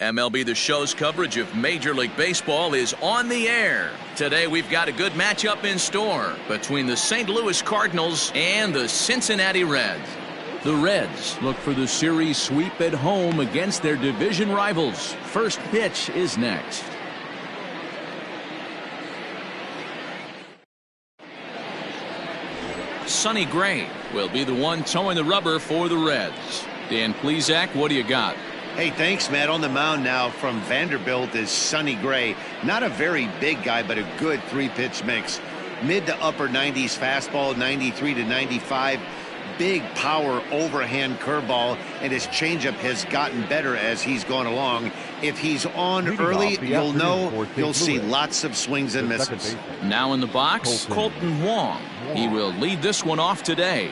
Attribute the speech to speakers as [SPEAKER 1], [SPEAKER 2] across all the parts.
[SPEAKER 1] MLB The Show's coverage of Major League Baseball is on the air. Today we've got a good matchup in store between the St. Louis Cardinals and the Cincinnati Reds. The Reds look for the series sweep at home against their division rivals. First pitch is next. Sonny Gray will be the one towing the rubber for the Reds. Dan Plesac, what do you got?
[SPEAKER 2] Hey, thanks, Matt. On the mound now from Vanderbilt is Sonny Gray. Not a very big guy, but a good three-pitch mix. Mid to upper 90s fastball, 93 to 95. Big power overhand curveball, and his changeup has gotten better as he's gone along. If he's on early, you'll know you'll see lots of swings and misses.
[SPEAKER 1] Now in the box, Colton Wong. He will lead this one off today.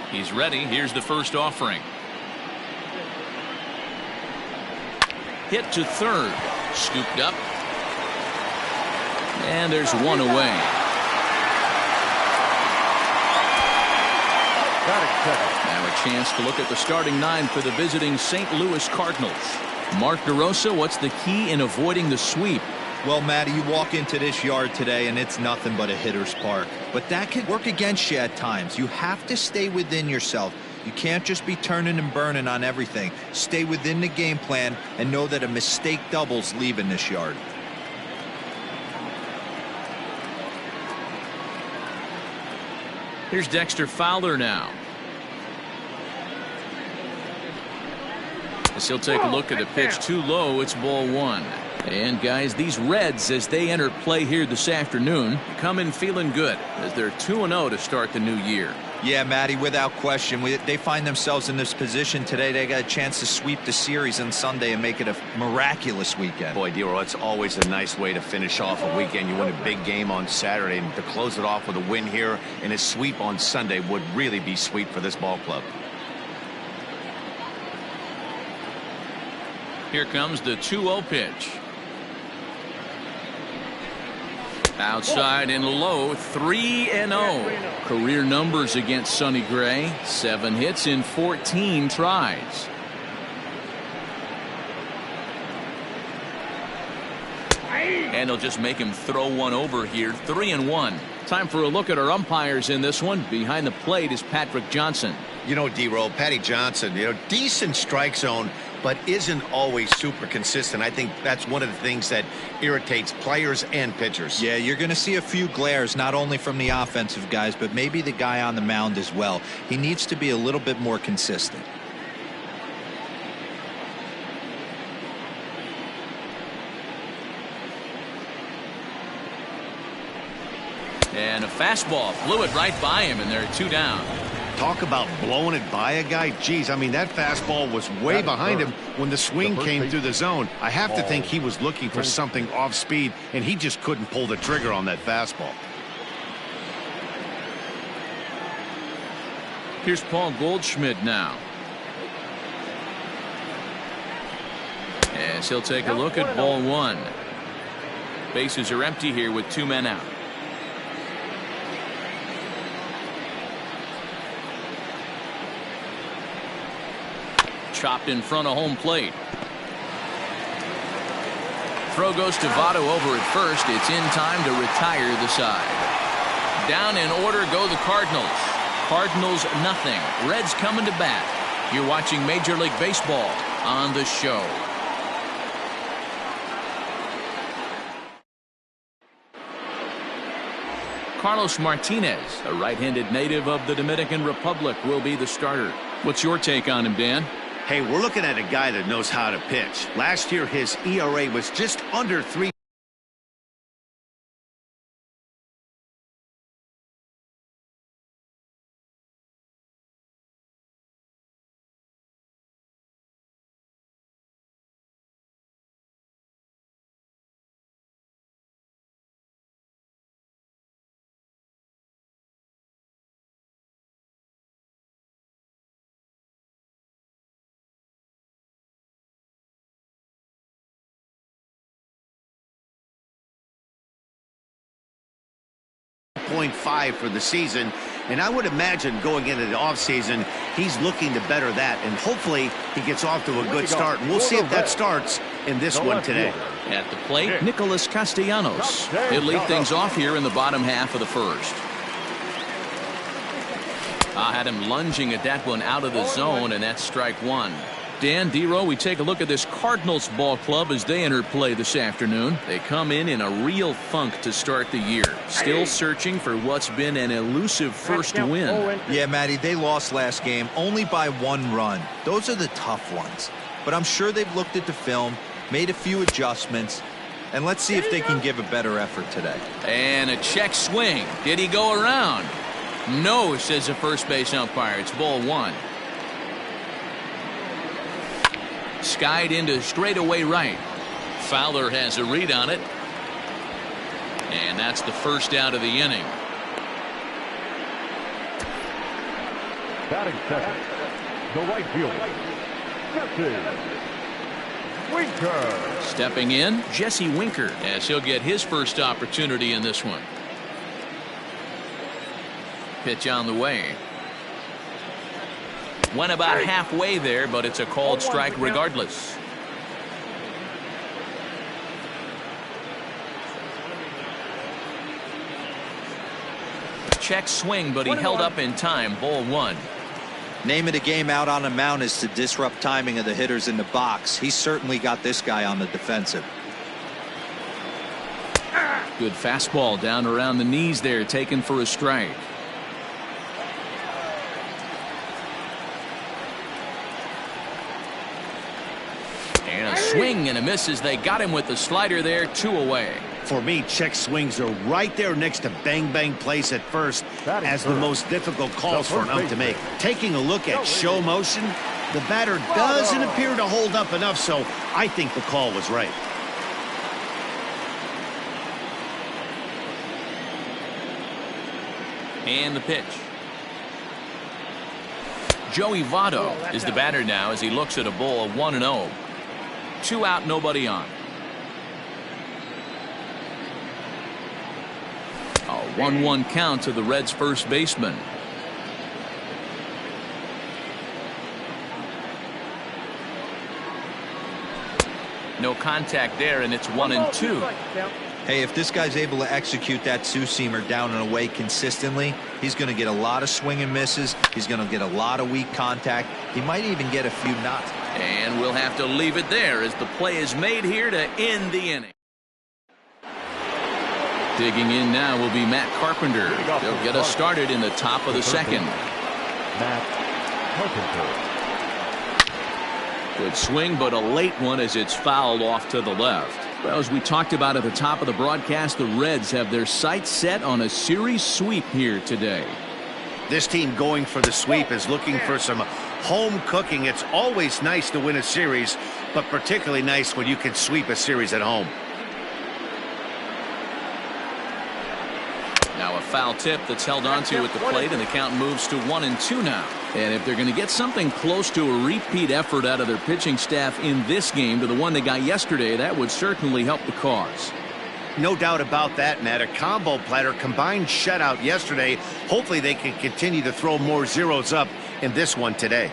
[SPEAKER 1] He's ready. Here's the first offering. Hit to third. Scooped up. And there's one away. Now a chance to look at the starting nine for the visiting St. Louis Cardinals. Mark DeRosa, what's the key in avoiding the sweep?
[SPEAKER 3] Well, Matty, you walk into this yard today and it's nothing but a hitter's park. But that could work against you at times. You have to stay within yourself. You can't just be turning and burning on everything. Stay within the game plan and know that a mistake doubles leaving this yard.
[SPEAKER 1] Here's Dexter Fowler now. As he'll take a look at the pitch too low, it's ball one. And guys, these Reds, as they enter play here this afternoon, come in feeling good as they're 2-0 to start the new year.
[SPEAKER 3] Yeah, Matty, without question. They find themselves in this position today. They got a chance to sweep the series on Sunday and make it a miraculous weekend.
[SPEAKER 2] Boy, D-Roll, it's always a nice way to finish off a weekend. You win a big game on Saturday, and to close it off with a win here and a sweep on Sunday would really be sweet for this ball club.
[SPEAKER 1] Here comes the 2-0 pitch. Outside and low, 3-0. Career numbers against Sonny Gray, 7 hits in 14 tries. And they'll just make him throw one over here. 3-1. Time for a look at our umpires in this one. Behind the plate is Patrick Johnson.
[SPEAKER 2] You know, D-Roll, Patty Johnson, decent strike zone, but isn't always super consistent. I think that's one of the things that irritates players and pitchers.
[SPEAKER 3] Yeah, you're going to see a few glares, not only from the offensive guys, but maybe the guy on the mound as well. He needs to be a little bit more consistent.
[SPEAKER 1] And a fastball blew it right by him, and there are 2 down.
[SPEAKER 2] Talk about blowing it by a guy. Geez, I mean, that fastball was way behind him when the swing came through the zone. I have to think he was looking for something off speed, and he just couldn't pull the trigger on that fastball.
[SPEAKER 1] Here's Paul Goldschmidt now. As he'll take a look at ball one. Bases are empty here with 2 men out. Chopped in front of home plate. Throw goes to Votto over at first. It's in time to retire the side. Down in order go the Cardinals. Cardinals nothing. Reds coming to bat. You're watching Major League Baseball on The Show. Carlos Martinez, a right-handed native of the Dominican Republic, will be the starter. What's your take on him, Dan?
[SPEAKER 2] Hey, we're looking at a guy that knows how to pitch. Last year, his ERA was just under 3. .5 for the season. And I would imagine going into the offseason, he's looking to better that. And hopefully he gets off to a good start. And we'll see if that starts in this one today.
[SPEAKER 1] At the plate, Nicholas Castellanos. He'll lead things off here in the bottom half of the first. I had him lunging at that one out of the zone, and that's strike one. Dan, D-Row, we take a look at this Cardinals ball club as they enter play this afternoon. They come in a real funk to start the year. Still searching for what's been an elusive first win.
[SPEAKER 3] Yeah, Matty, they lost last game only by 1 run. Those are the tough ones. But I'm sure they've looked at the film, made a few adjustments, and let's see if they can give a better effort today.
[SPEAKER 1] And a check swing. Did he go around? No, says the first base umpire. It's ball 1. Skied into straightaway right. Fowler has a read on it. And that's the first out of the inning.
[SPEAKER 4] Batting second, the right fielder, Jesse Winker.
[SPEAKER 1] Stepping in, Jesse Winker, as he'll get his first opportunity in this one. Pitch on the way. Went about halfway there, but it's a called strike regardless. Check swing, but he held up in time. Ball 1.
[SPEAKER 3] Name of the game out on the mound is to disrupt timing of the hitters in the box. He's certainly got this guy on the defensive.
[SPEAKER 1] Good fastball down around the knees there, taken for a strike. And a swing and a miss as they got him with the slider there, 2 away.
[SPEAKER 2] For me, check swings are right there next to bang bang place at first as the most difficult calls for an ump to make. Taking a look at show motion, the batter doesn't appear to hold up enough, so I think the call was right.
[SPEAKER 1] And the pitch. Joey Votto is the batter now as he looks at a ball of 1-0. 2 out, nobody on. A 1-1 count to the Reds' first baseman. No contact there, and it's 1-2.
[SPEAKER 3] Hey, if this guy's able to execute that two-seamer down and away consistently, he's going to get a lot of swing and misses. He's going to get a lot of weak contact. He might even get a few knots.
[SPEAKER 1] And we'll have to leave it there as the play is made here to end the inning. Digging in now will be Matt Carpenter. They'll get us started in the top of the second.
[SPEAKER 4] Matt Carpenter.
[SPEAKER 1] Good swing, but a late one as it's fouled off to the left. Well, as we talked about at the top of the broadcast, the Reds have their sights set on a series sweep here today.
[SPEAKER 2] This team going for the sweep is looking for some home cooking. It's always nice to win a series, but particularly nice when you can sweep a series at home.
[SPEAKER 1] Now a foul tip that's held onto at the plate, and the count moves to 1-2 now. And if they're going to get something close to a repeat effort out of their pitching staff in this game to the one they got yesterday, that would certainly help the cause.
[SPEAKER 2] No doubt about that, Matt. A combo platter, combined shutout yesterday. Hopefully they can continue to throw more zeros up in this one today.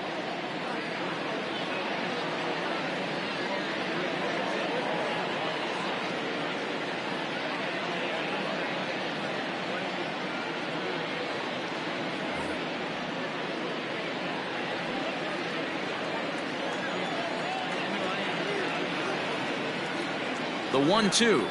[SPEAKER 1] The 1-2.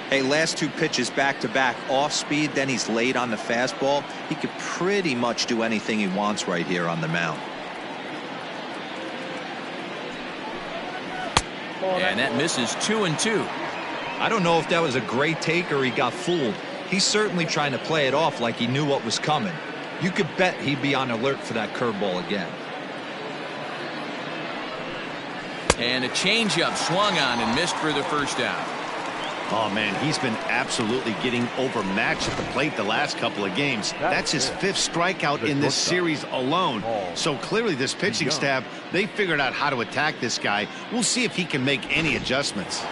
[SPEAKER 3] Hey, last 2 pitches back-to-back off speed, then he's late on the fastball. He could pretty much do anything he wants right here on the mound.
[SPEAKER 1] And that misses 2-2.
[SPEAKER 3] I don't know if that was a great take or he got fooled. He's certainly trying to play it off like he knew what was coming. You could bet he'd be on alert for that curveball again.
[SPEAKER 1] And a changeup swung on and missed for the first out.
[SPEAKER 2] Oh, man, he's been absolutely getting overmatched at the plate the last couple of games. That's his 5th strikeout in this series alone. So clearly this pitching staff, they figured out how to attack this guy. We'll see if he can make any adjustments.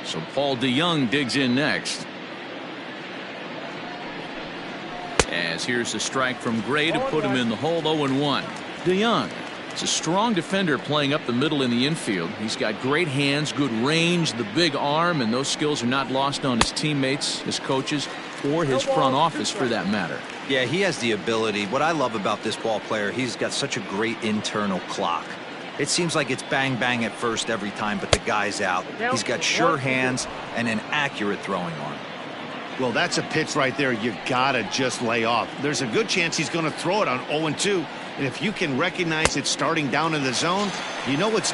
[SPEAKER 1] So Paul DeYoung digs in next. As here's a strike from Gray to put him in the hole. 0-1. DeYoung is a strong defender playing up the middle in the infield. He's got great hands, good range, the big arm, and those skills are not lost on his teammates, his coaches, or his front office for that matter.
[SPEAKER 3] Yeah, he has the ability. What I love about this ball player, he's got such a great internal clock. It seems like it's bang bang at first every time, but the guy's out. He's got sure hands and an accurate throwing arm.
[SPEAKER 2] Well, that's a pitch right there you gotta just lay off. There's a good chance he's going to throw it on 0-2, and if you can recognize it starting down in the zone, you know it's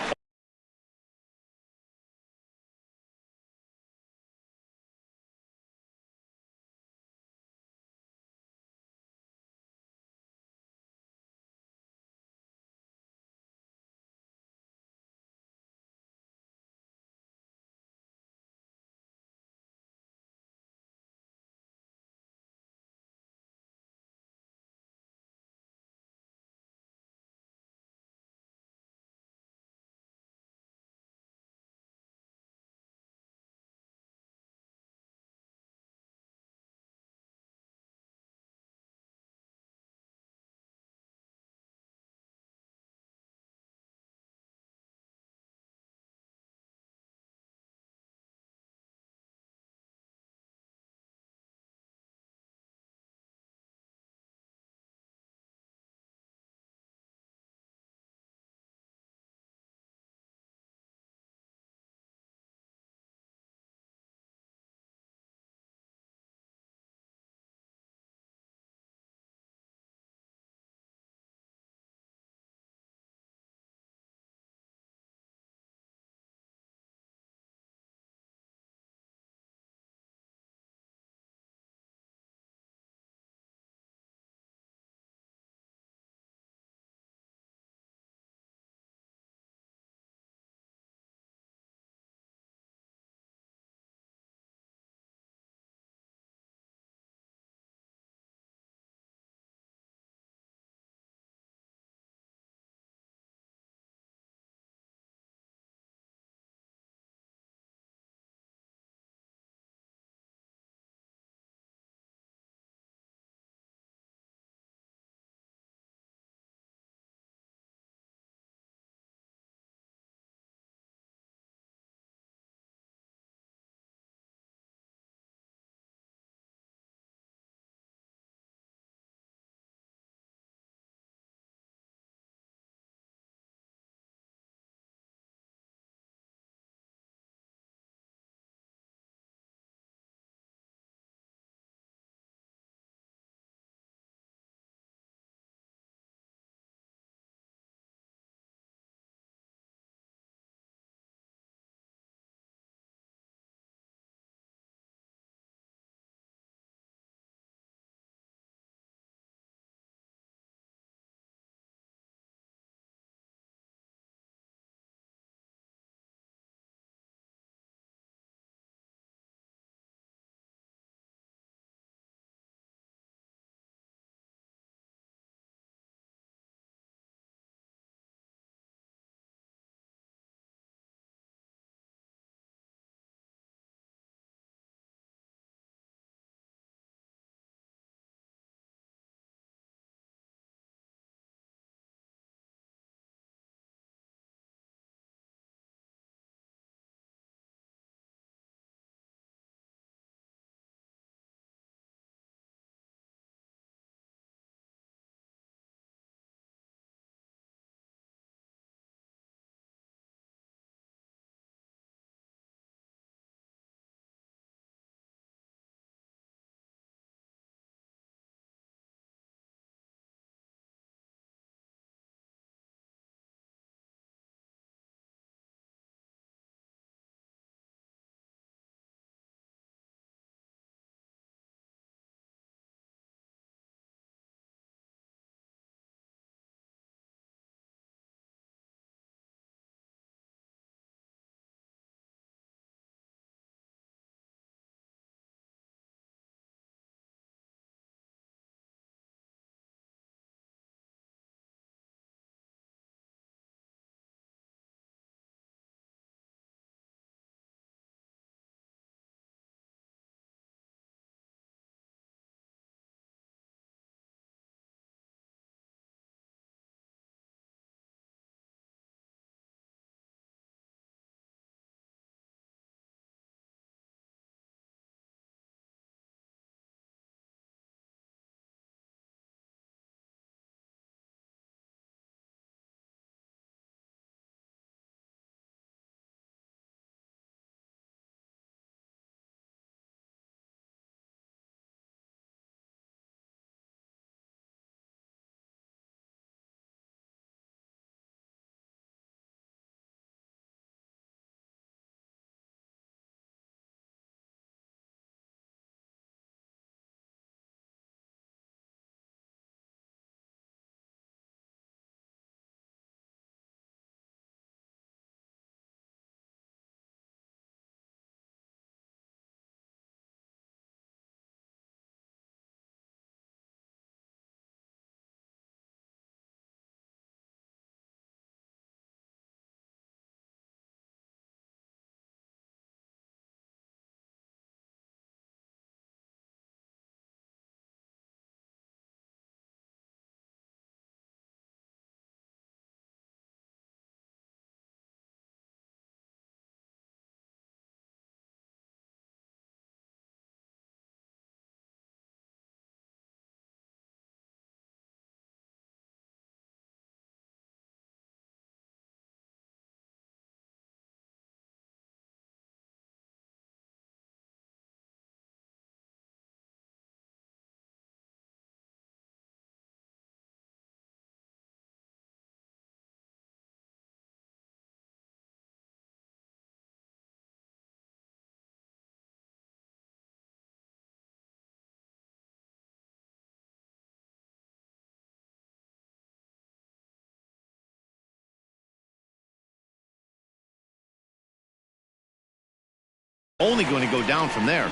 [SPEAKER 2] Only going to go down from there.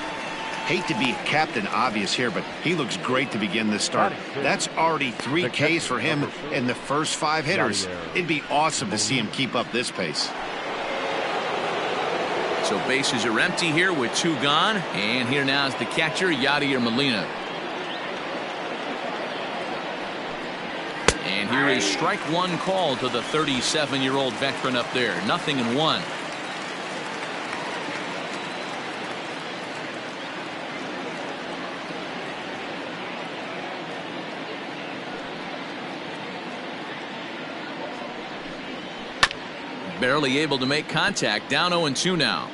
[SPEAKER 2] Hate to be captain obvious here, but he looks great to begin this start. That's already 3 Ks for him in the first 5 hitters. It'd be awesome to see him keep up this pace.
[SPEAKER 1] So bases are empty here with 2 gone. And here now is the catcher, Yadier Molina. And here is strike 1 called to the 37-year-old veteran up there. 0-1. Barely able to make contact. Down 0-2 now.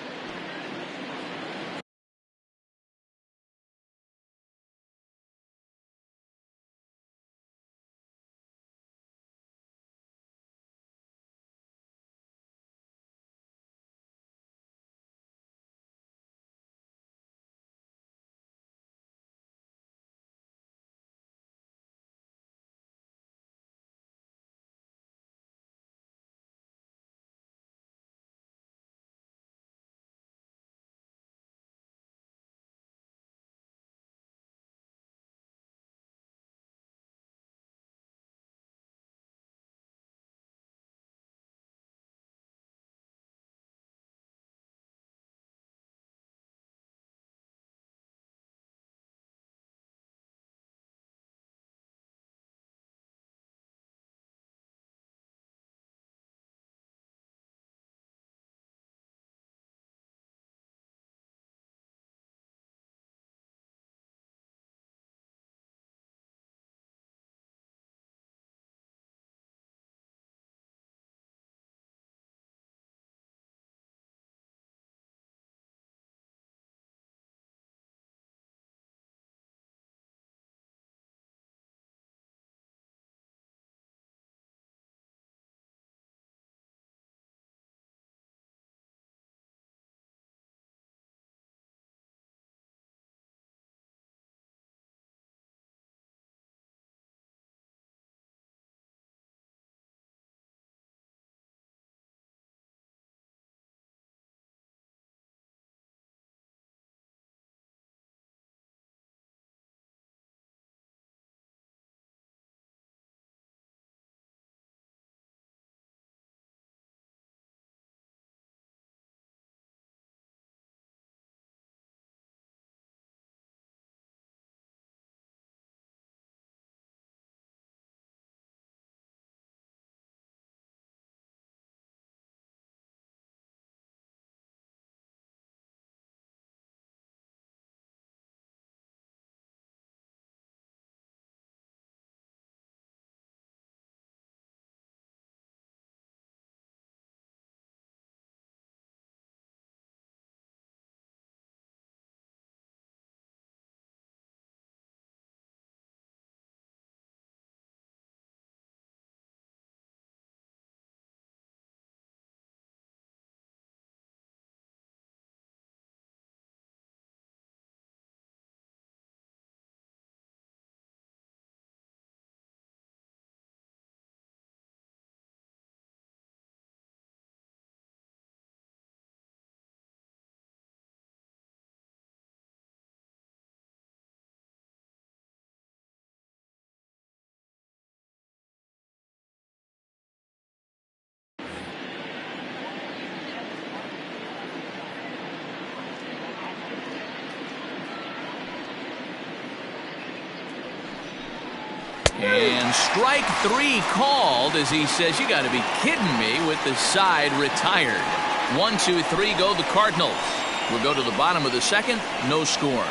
[SPEAKER 1] And strike 3 called as he says, you got to be kidding me, with the side retired. 1-2-3 go the Cardinals. We'll go to the bottom of the second. No score.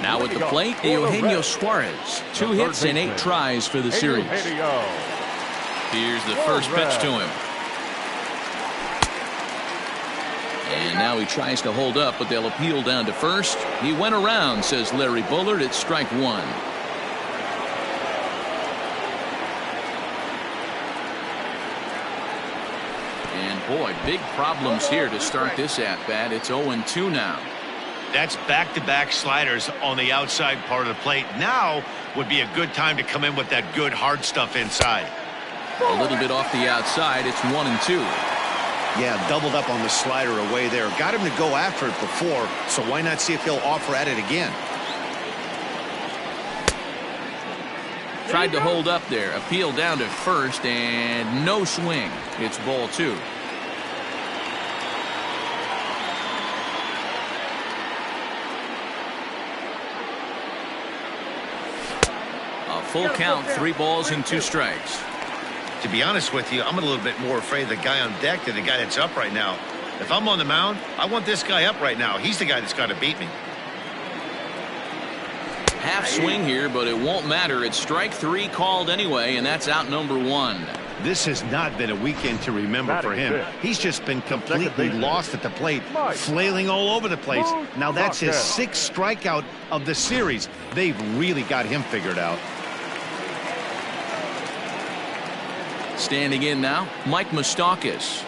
[SPEAKER 1] Now at the plate, Eugenio Suarez. 2 hits and 8 tries for the series. Here's the first pitch to him. And now he tries to hold up, but they'll appeal down to first. He went around, says Larry Bullard. It's strike 1. And boy, big problems here to start this at-bat. It's 0-2 now.
[SPEAKER 2] That's back-to-back sliders on the outside part of the plate. Now would be a good time to come in with that good hard stuff inside.
[SPEAKER 1] A little bit off the outside. It's 1-2.
[SPEAKER 2] Yeah, doubled up on the slider away there. Got him to go after it before, so why not see if he'll offer at it again?
[SPEAKER 1] Tried to hold up there. Appeal down to first, and no swing. It's ball 2. A full count, 3 balls and 2 strikes.
[SPEAKER 2] To be honest with you, I'm a little bit more afraid of the guy on deck than the guy that's up right now. If I'm on the mound, I want this guy up right now. He's the guy that's got to beat me.
[SPEAKER 1] Half swing here, but it won't matter. It's strike 3 called anyway, and that's out number 1.
[SPEAKER 2] This has not been a weekend to remember for him. He's just been completely lost at the plate, flailing all over the place. Now that's his 6th strikeout of the series. They've really got him figured out.
[SPEAKER 1] Standing in now, Mike Moustakas.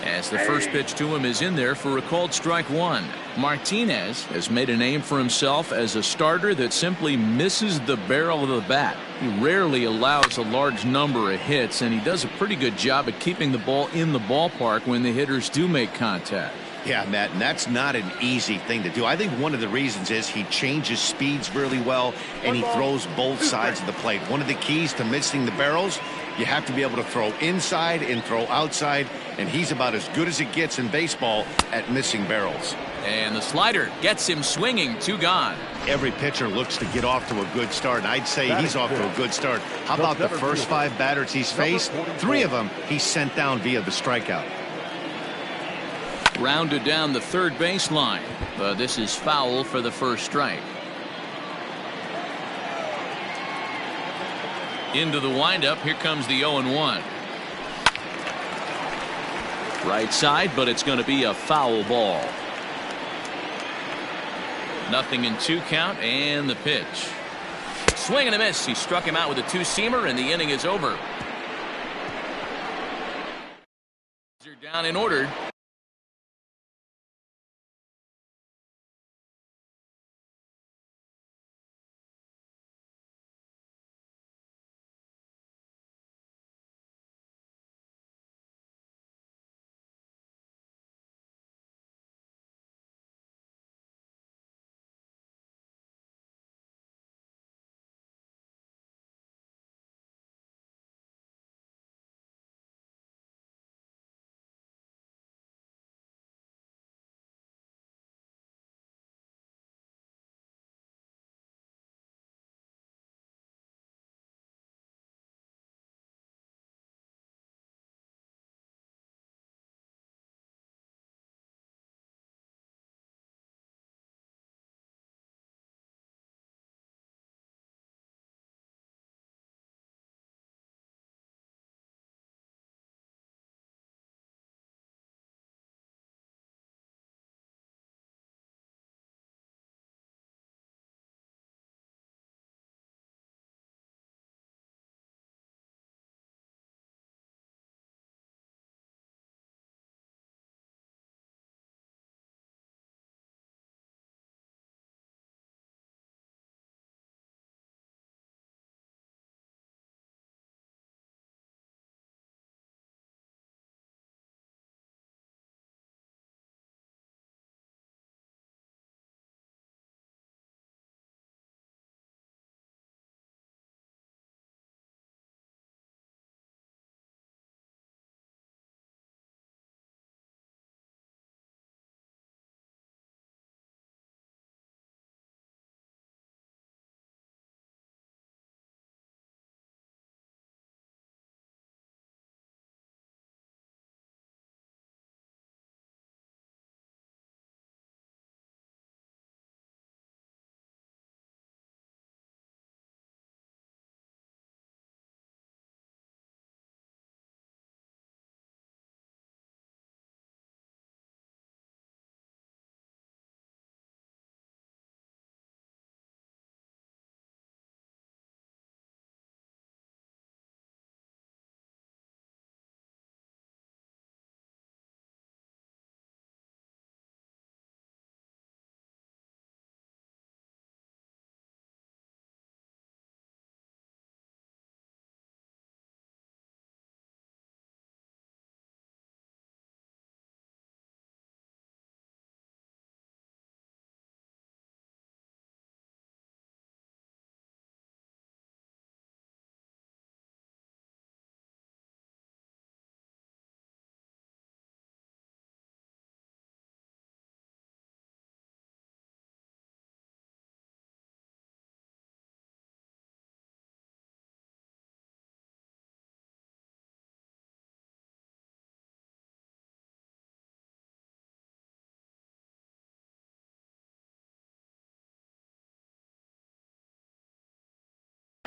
[SPEAKER 1] As the first pitch to him is in there for a called strike 1. Martinez has made a name for himself as a starter that simply misses the barrel of the bat. He rarely allows a large number of hits, and he does a pretty good job at keeping the ball in the ballpark when the hitters do make contact.
[SPEAKER 2] Yeah, Matt, and that's not an easy thing to do. I think one of the reasons is he changes speeds really well, and he throws both sides of the plate. One of the keys to missing the barrels, you have to be able to throw inside and throw outside, and he's about as good as it gets in baseball at missing barrels.
[SPEAKER 1] And the slider gets him swinging. 2 gone.
[SPEAKER 2] Every pitcher looks to get off to a good start, and I'd say he's off to a good start. How about the first 5 batters he's faced? 3 of them he's sent down via the strikeout.
[SPEAKER 1] Rounded down the third baseline. This is foul for the first strike. Into the windup. Here comes the 0-1. Right side, but it's going to be a foul ball. 0-2 count, and the pitch. Swing and a miss. He struck him out with a 2-seamer, and the inning is over. They're down in order.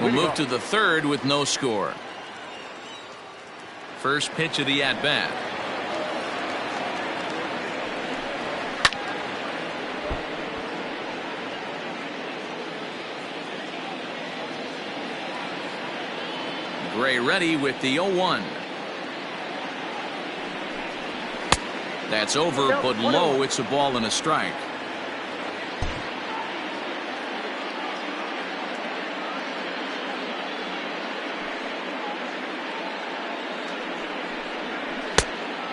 [SPEAKER 1] We'll move to the third with no score. First pitch of the at-bat. Gray ready with the 0-1. That's over, but low. It's a ball and a strike.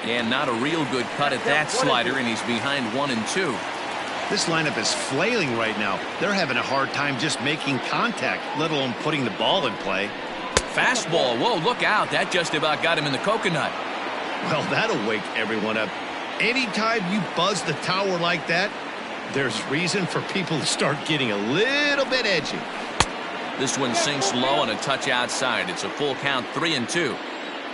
[SPEAKER 1] And not a real good cut at that slider, and he's behind 1-2.
[SPEAKER 2] This lineup is flailing right now. They're having a hard time just making contact, let alone putting the ball in play.
[SPEAKER 1] Fastball. Whoa, look out. That just about got him in the coconut.
[SPEAKER 2] Well, that'll wake everyone up. Anytime you buzz the tower like that, there's reason for people to start getting a little bit edgy.
[SPEAKER 1] This one sinks low and a touch outside. It's a full count, 3-2.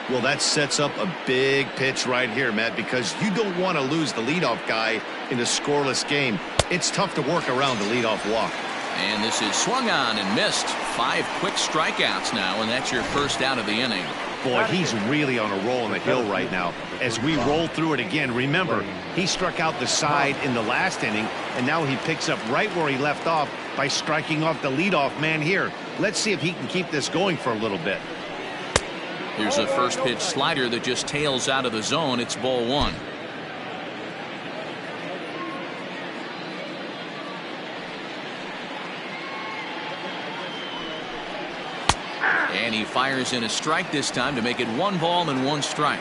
[SPEAKER 2] Well, that sets up a big pitch right here, Matt, because you don't want to lose the leadoff guy in a scoreless game. It's tough to work around the leadoff walk.
[SPEAKER 1] And this is swung on and missed. 5 quick strikeouts now, and that's your first out of the inning.
[SPEAKER 2] Boy, he's really on a roll on the hill right now. As we roll through it again, remember, he struck out the side in the last inning, and now he picks up right where he left off by striking off the leadoff man here. Let's see if he can keep this going for a little bit.
[SPEAKER 1] Here's a first pitch slider that just tails out of the zone. It's ball 1. And he fires in a strike this time to make it 1 ball and 1 strike.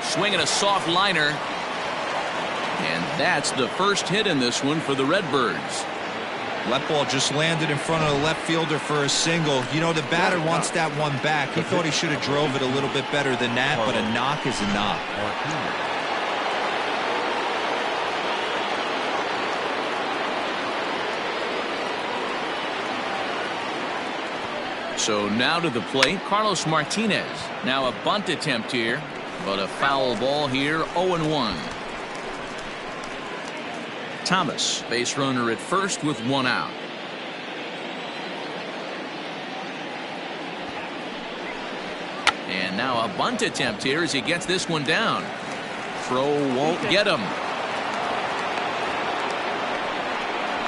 [SPEAKER 1] Swinging a soft liner. And that's the first hit in this one for the Redbirds.
[SPEAKER 3] That ball just landed in front of the left fielder for a single. You know, the batter wants that one back. He thought he should have drove it a little bit better than that, but a knock is a knock.
[SPEAKER 1] So now to the plate, Carlos Martinez. Now a bunt attempt here, but a foul ball here, 0-1. Thomas, base runner at first with 1 out. And now a bunt attempt here as he gets this one down. Throw won't get him.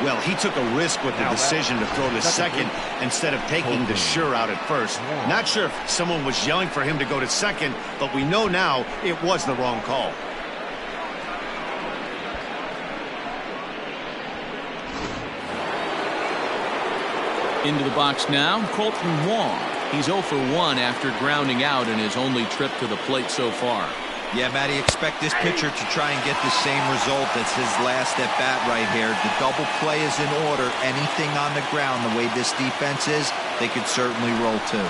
[SPEAKER 2] Well, he took a risk with the decision to throw to second instead of taking the sure out at first. Not sure if someone was yelling for him to go to second, but we know now it was the wrong call.
[SPEAKER 1] Into the box now, Colton Wong. He's 0 for 1 after grounding out in his only trip to the plate so far.
[SPEAKER 3] Yeah, Matty, expect this pitcher to try and get the same result as his last at bat right here. The double play is in order. Anything on the ground, the way this defense is, they could certainly roll too.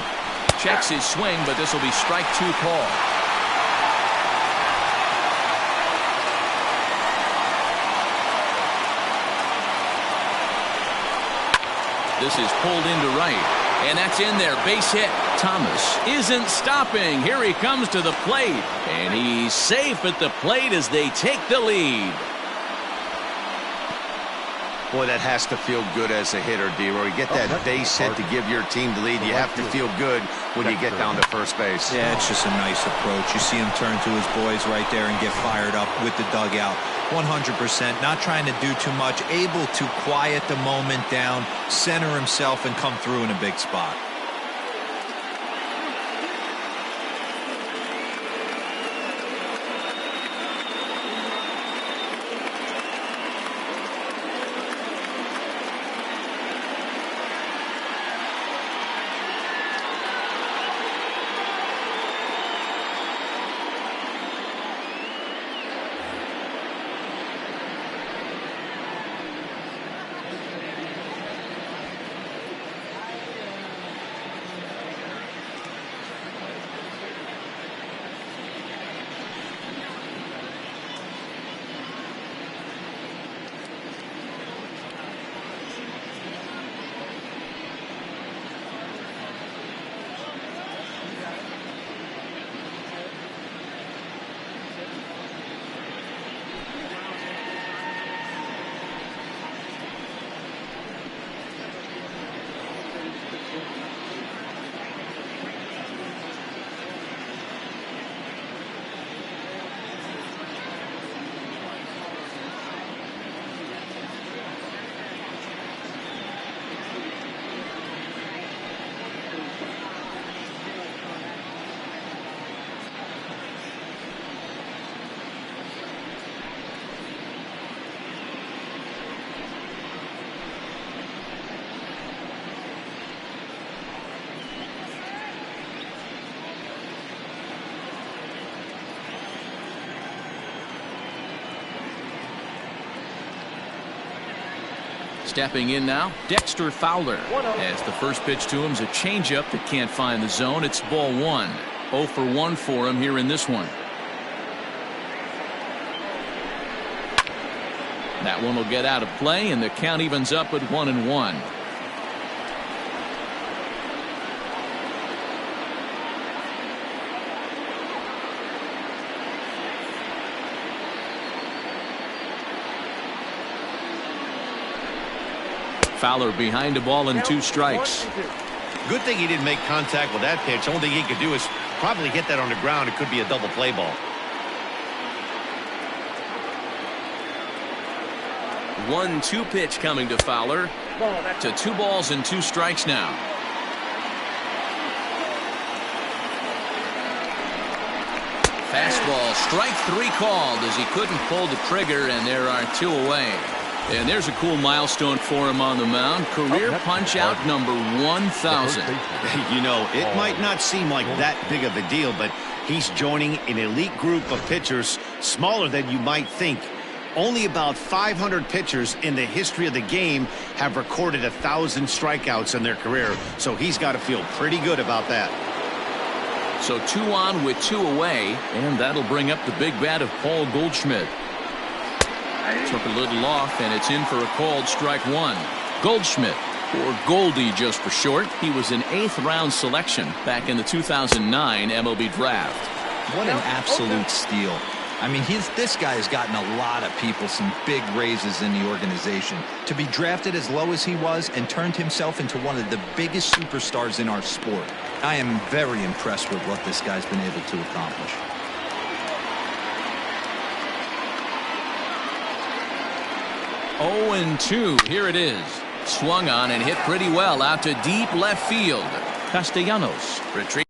[SPEAKER 1] Checks his swing, but this will be strike 2 call. This is pulled into right, and that's in there. Base hit. Thomas isn't stopping. Here he comes to the plate, and he's safe at the plate as they take the lead.
[SPEAKER 2] Boy, that has to feel good as a hitter, D-Roy. You get that base hit to give your team the lead. You have to feel good when you get down to first base.
[SPEAKER 3] Yeah, it's just a nice approach. You see him turn to his boys right there and get fired up with the dugout. 100%, not trying to do too much, able to quiet the moment down, center himself, and come through in a big spot.
[SPEAKER 1] Stepping in now, Dexter Fowler. As the first pitch to him is a changeup that can't find the zone. It's ball 1. 0 for 1 for him here in this one. That one will get out of play, and the count evens up at 1-1. Fowler behind the ball and 2 strikes.
[SPEAKER 2] Good thing he didn't make contact with that pitch. Only thing he could do is probably hit that on the ground. It could be a double play ball.
[SPEAKER 1] 1-2 pitch coming to Fowler. To 2 balls and 2 strikes now. Fastball, strike 3 called as he couldn't pull the trigger, and there are 2 away. And there's a cool milestone for him on the mound. Career punch-out number 1,000.
[SPEAKER 2] You know, it might not seem like that big of a deal, but he's joining an elite group of pitchers smaller than you might think. Only about 500 pitchers in the history of the game have recorded 1,000 strikeouts in their career, so he's got to feel pretty good about that.
[SPEAKER 1] So 2 on with 2 away, and that'll bring up the big bat of Paul Goldschmidt. Took a little off, and it's in for a called strike 1. Goldschmidt, or Goldie just for short. He was an 8th round selection back in the 2009 MLB draft.
[SPEAKER 3] What an absolute steal. I mean, this guy has gotten a lot of people some big raises in the organization. To be drafted as low as he was and turned himself into one of the biggest superstars in our sport. I am very impressed with what this guy's been able to accomplish.
[SPEAKER 1] 0-2. Here it is. Swung on and hit pretty well out to deep left field. Castellanos retreats.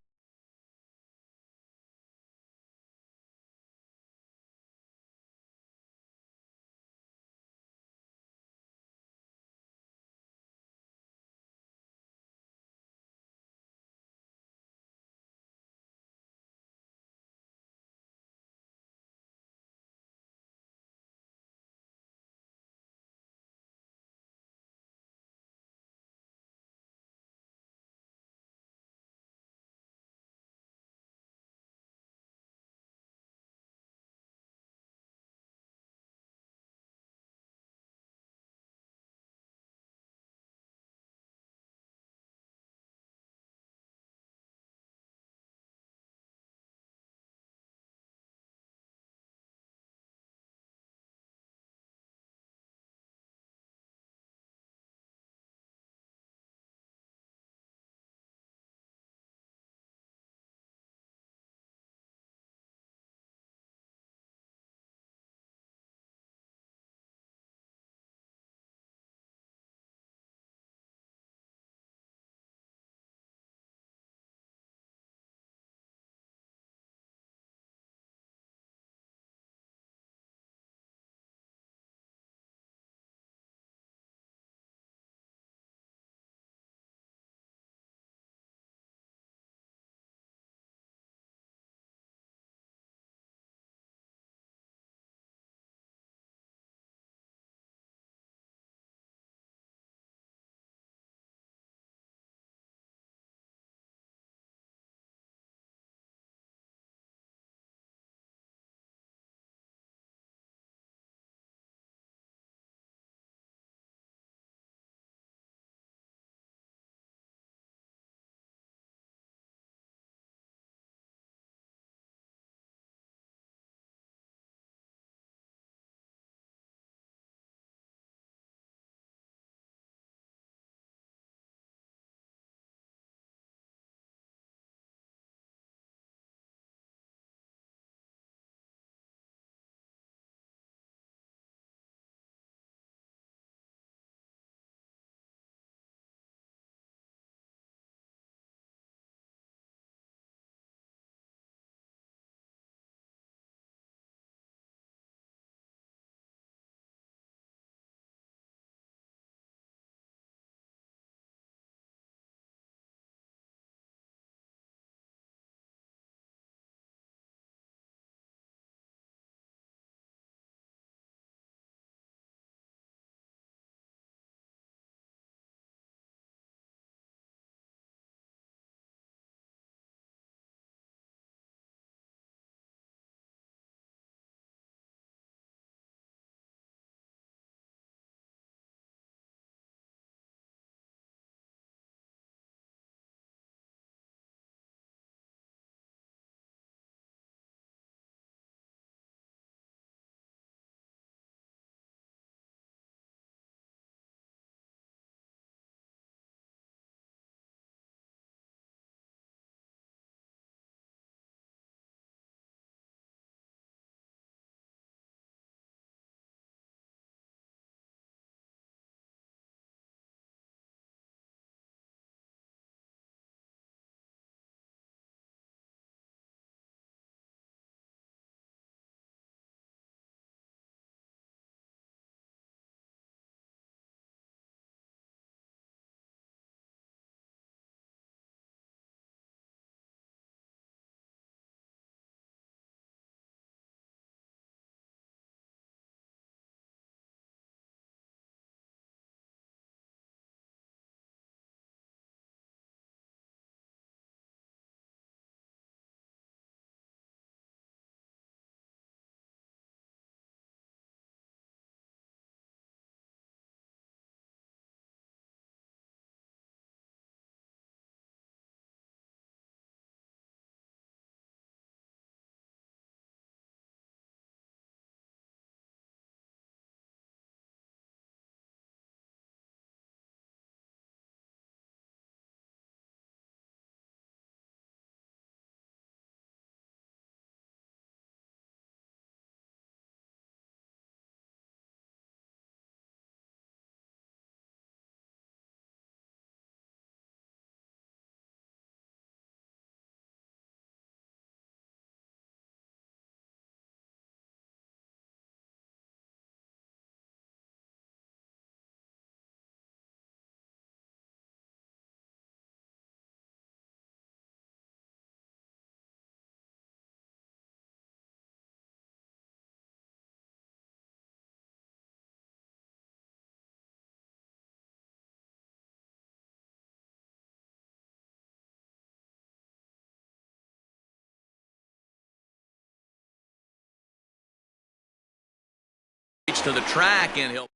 [SPEAKER 1] to the track, and he'll...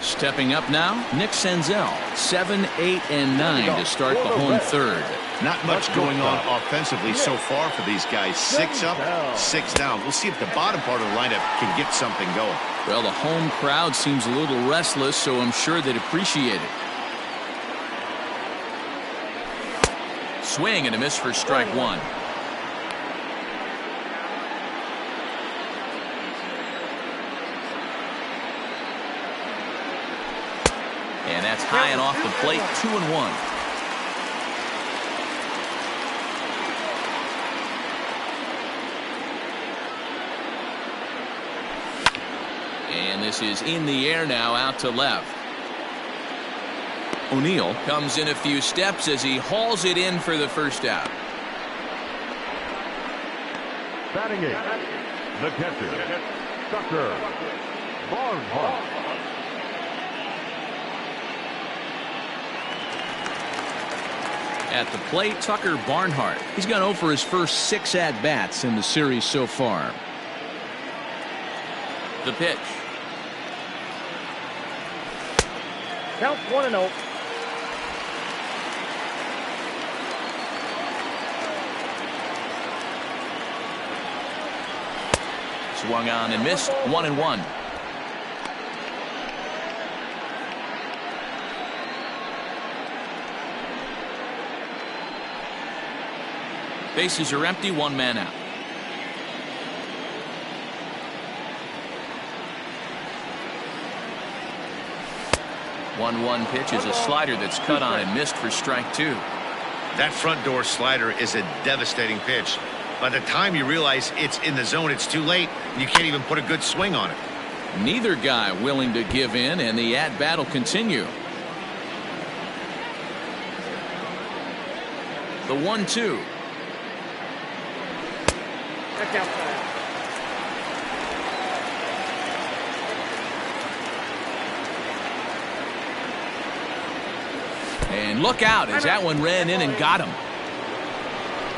[SPEAKER 1] Stepping up now, Nick Senzel, 7, 8, and 9 to start the home third.
[SPEAKER 2] Not much going on offensively so far for these guys. 6 up, 6 down. We'll see if the bottom part of the lineup can get something going.
[SPEAKER 1] Well, the home crowd seems a little restless, so I'm sure they'd appreciate it. Swing and a miss for strike one. And that's high and off the plate, 2-1. And this is in the air now, out to left. O'Neill comes in a few steps as he hauls it in for the first out.
[SPEAKER 4] Batting eight, the catcher, Tucker Barnhart.
[SPEAKER 1] At the plate, Tucker Barnhart. He's gone 0 for his first 6 at-bats in the series so far. The pitch.
[SPEAKER 5] Count 1-0.
[SPEAKER 1] Swung on and missed, 1-1. Bases are empty, 1 man out. One pitch is a slider that's cut on and missed for strike 2.
[SPEAKER 2] That front door slider is a devastating pitch. By the time you realize it's in the zone, it's too late. You can't even put a good swing on it.
[SPEAKER 1] Neither guy willing to give in, and the at-bat will continue. The 1-2.
[SPEAKER 5] That's outside.
[SPEAKER 1] And look out as that one ran in and got him.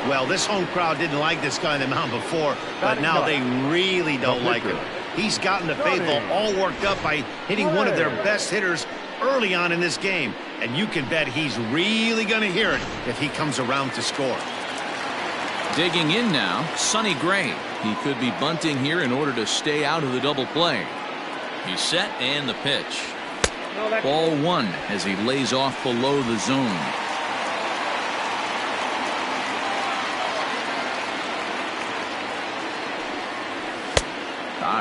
[SPEAKER 2] Well, this home crowd didn't like this guy on the mound before, but now they really don't like him. He's gotten the faithful all worked up by hitting one of their best hitters early on in this game. And you can bet he's really going to hear it if he comes around to score.
[SPEAKER 1] Digging in now, Sonny Gray. He could be bunting here in order to stay out of the double play. He's set and the pitch. Ball 1 as he lays off below the zone.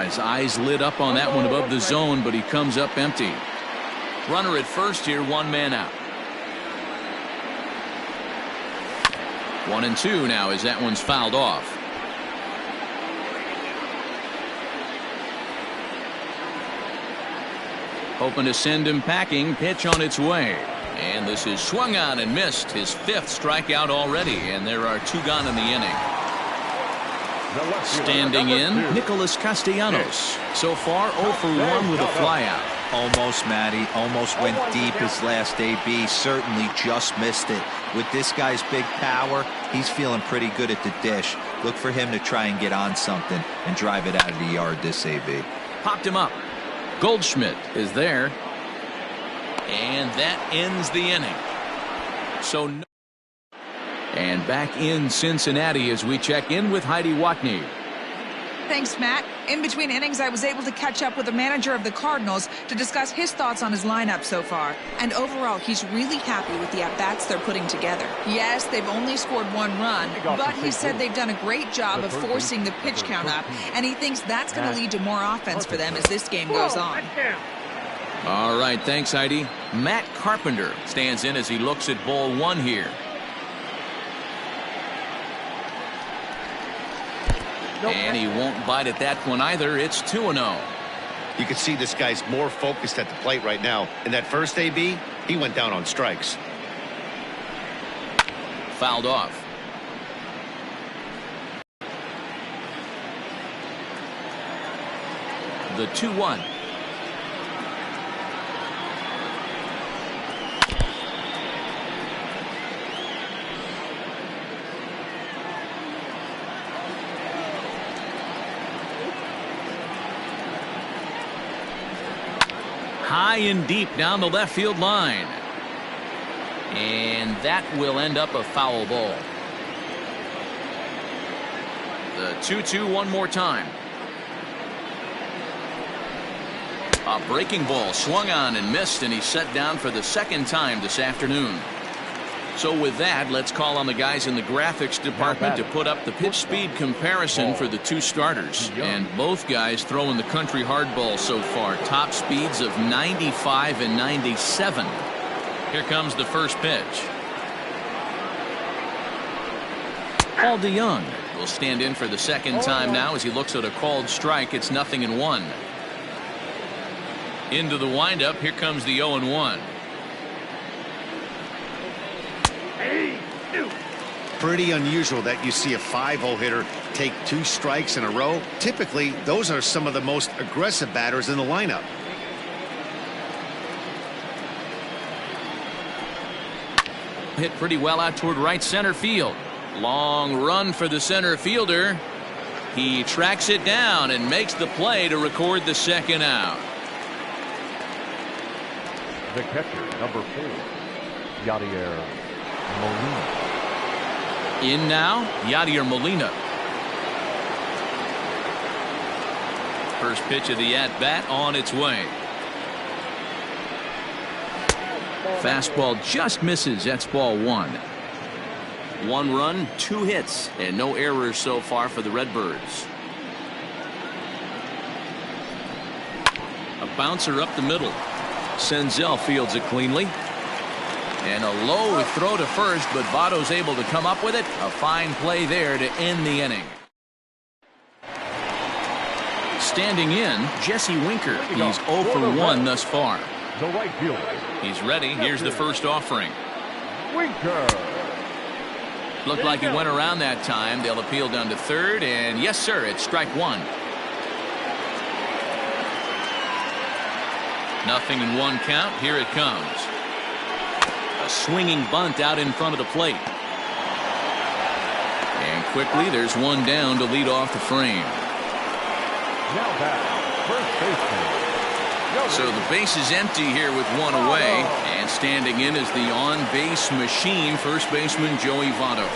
[SPEAKER 1] His eyes lit up on that one above the zone, but he comes up empty. Runner at first here, 1 man out. 1-2 now as that one's fouled off. Hoping to send him packing. Pitch on its way. And this is swung on and missed. His 5th strikeout already, and there are 2 gone in the inning. Standing in, Nicholas Castellanos. So far 0 for 1 with a flyout.
[SPEAKER 3] Almost, Matty. Almost went deep his last AB. Certainly just missed it. With this guy's big power, he's feeling pretty good at the dish. Look for him to try and get on something and drive it out of the yard this AB.
[SPEAKER 1] Popped him up. Goldschmidt is there. And that ends the inning. So no. And back in Cincinnati as we check in with Heidi Watney.
[SPEAKER 6] Thanks, Matt. In between innings, I was able to catch up with the manager of the Cardinals to discuss his thoughts on his lineup so far. And overall, he's really happy with the at-bats they're putting together. Yes, they've only scored 1 run, but he said they've done a great job of forcing the pitch count up, and he thinks that's going to lead to more offense for them as this game goes on.
[SPEAKER 1] All right, thanks, Heidi. Matt Carpenter stands in as he looks at ball 1 here. And he won't bite at that one either. It's 2-0.
[SPEAKER 2] You can see this guy's more focused at the plate right now. In that first AB, he went down on strikes.
[SPEAKER 1] Fouled off. The 2-1. high and deep down the left field line. And that will end up a foul ball. The 2-2 one more time. A breaking ball swung on and missed, and he's set down for the second time this afternoon. So with that, let's call on the guys in the graphics department to put up the pitch speed comparison for the two starters. And both guys throwing the country hardball so far. Top speeds of 95 and 97. Here comes the first pitch. Paul DeYoung will stand in for the second time now as he looks at a called strike. It's 0-1. Into the windup. Here comes the 0-1.
[SPEAKER 2] Pretty unusual that you see a 5-0 hitter take 2 strikes in a row. Typically, those are some of the most aggressive batters in the lineup.
[SPEAKER 1] Hit pretty well out toward right center field. Long run for the center fielder. He tracks it down and makes the play to record the second out.
[SPEAKER 4] The catcher, number 4, Yadier Molina.
[SPEAKER 1] In now, Yadier Molina. First pitch of the at-bat on its way. Fastball just misses. That's ball 1. 1 run, 2 hits, and no errors so far for the Redbirds. A bouncer up the middle. Senzel fields it cleanly. And a low throw to first, but Votto's able to come up with it. A fine play there to end the inning. Standing in, Jesse Winker. He's 0 for 1 thus far.
[SPEAKER 4] The right fielder.
[SPEAKER 1] He's ready. Here's the first offering.
[SPEAKER 4] Winker.
[SPEAKER 1] Looked like he went around that time. They'll appeal down to third, and yes, sir, it's strike 1. 0-1 count. Here it comes. A swinging bunt out in front of the plate. And quickly, there's one down to lead off the frame.
[SPEAKER 4] Now back, first baseman.
[SPEAKER 1] So the base is empty here with 1 away. And standing in is the on-base machine, first baseman Joey Votto.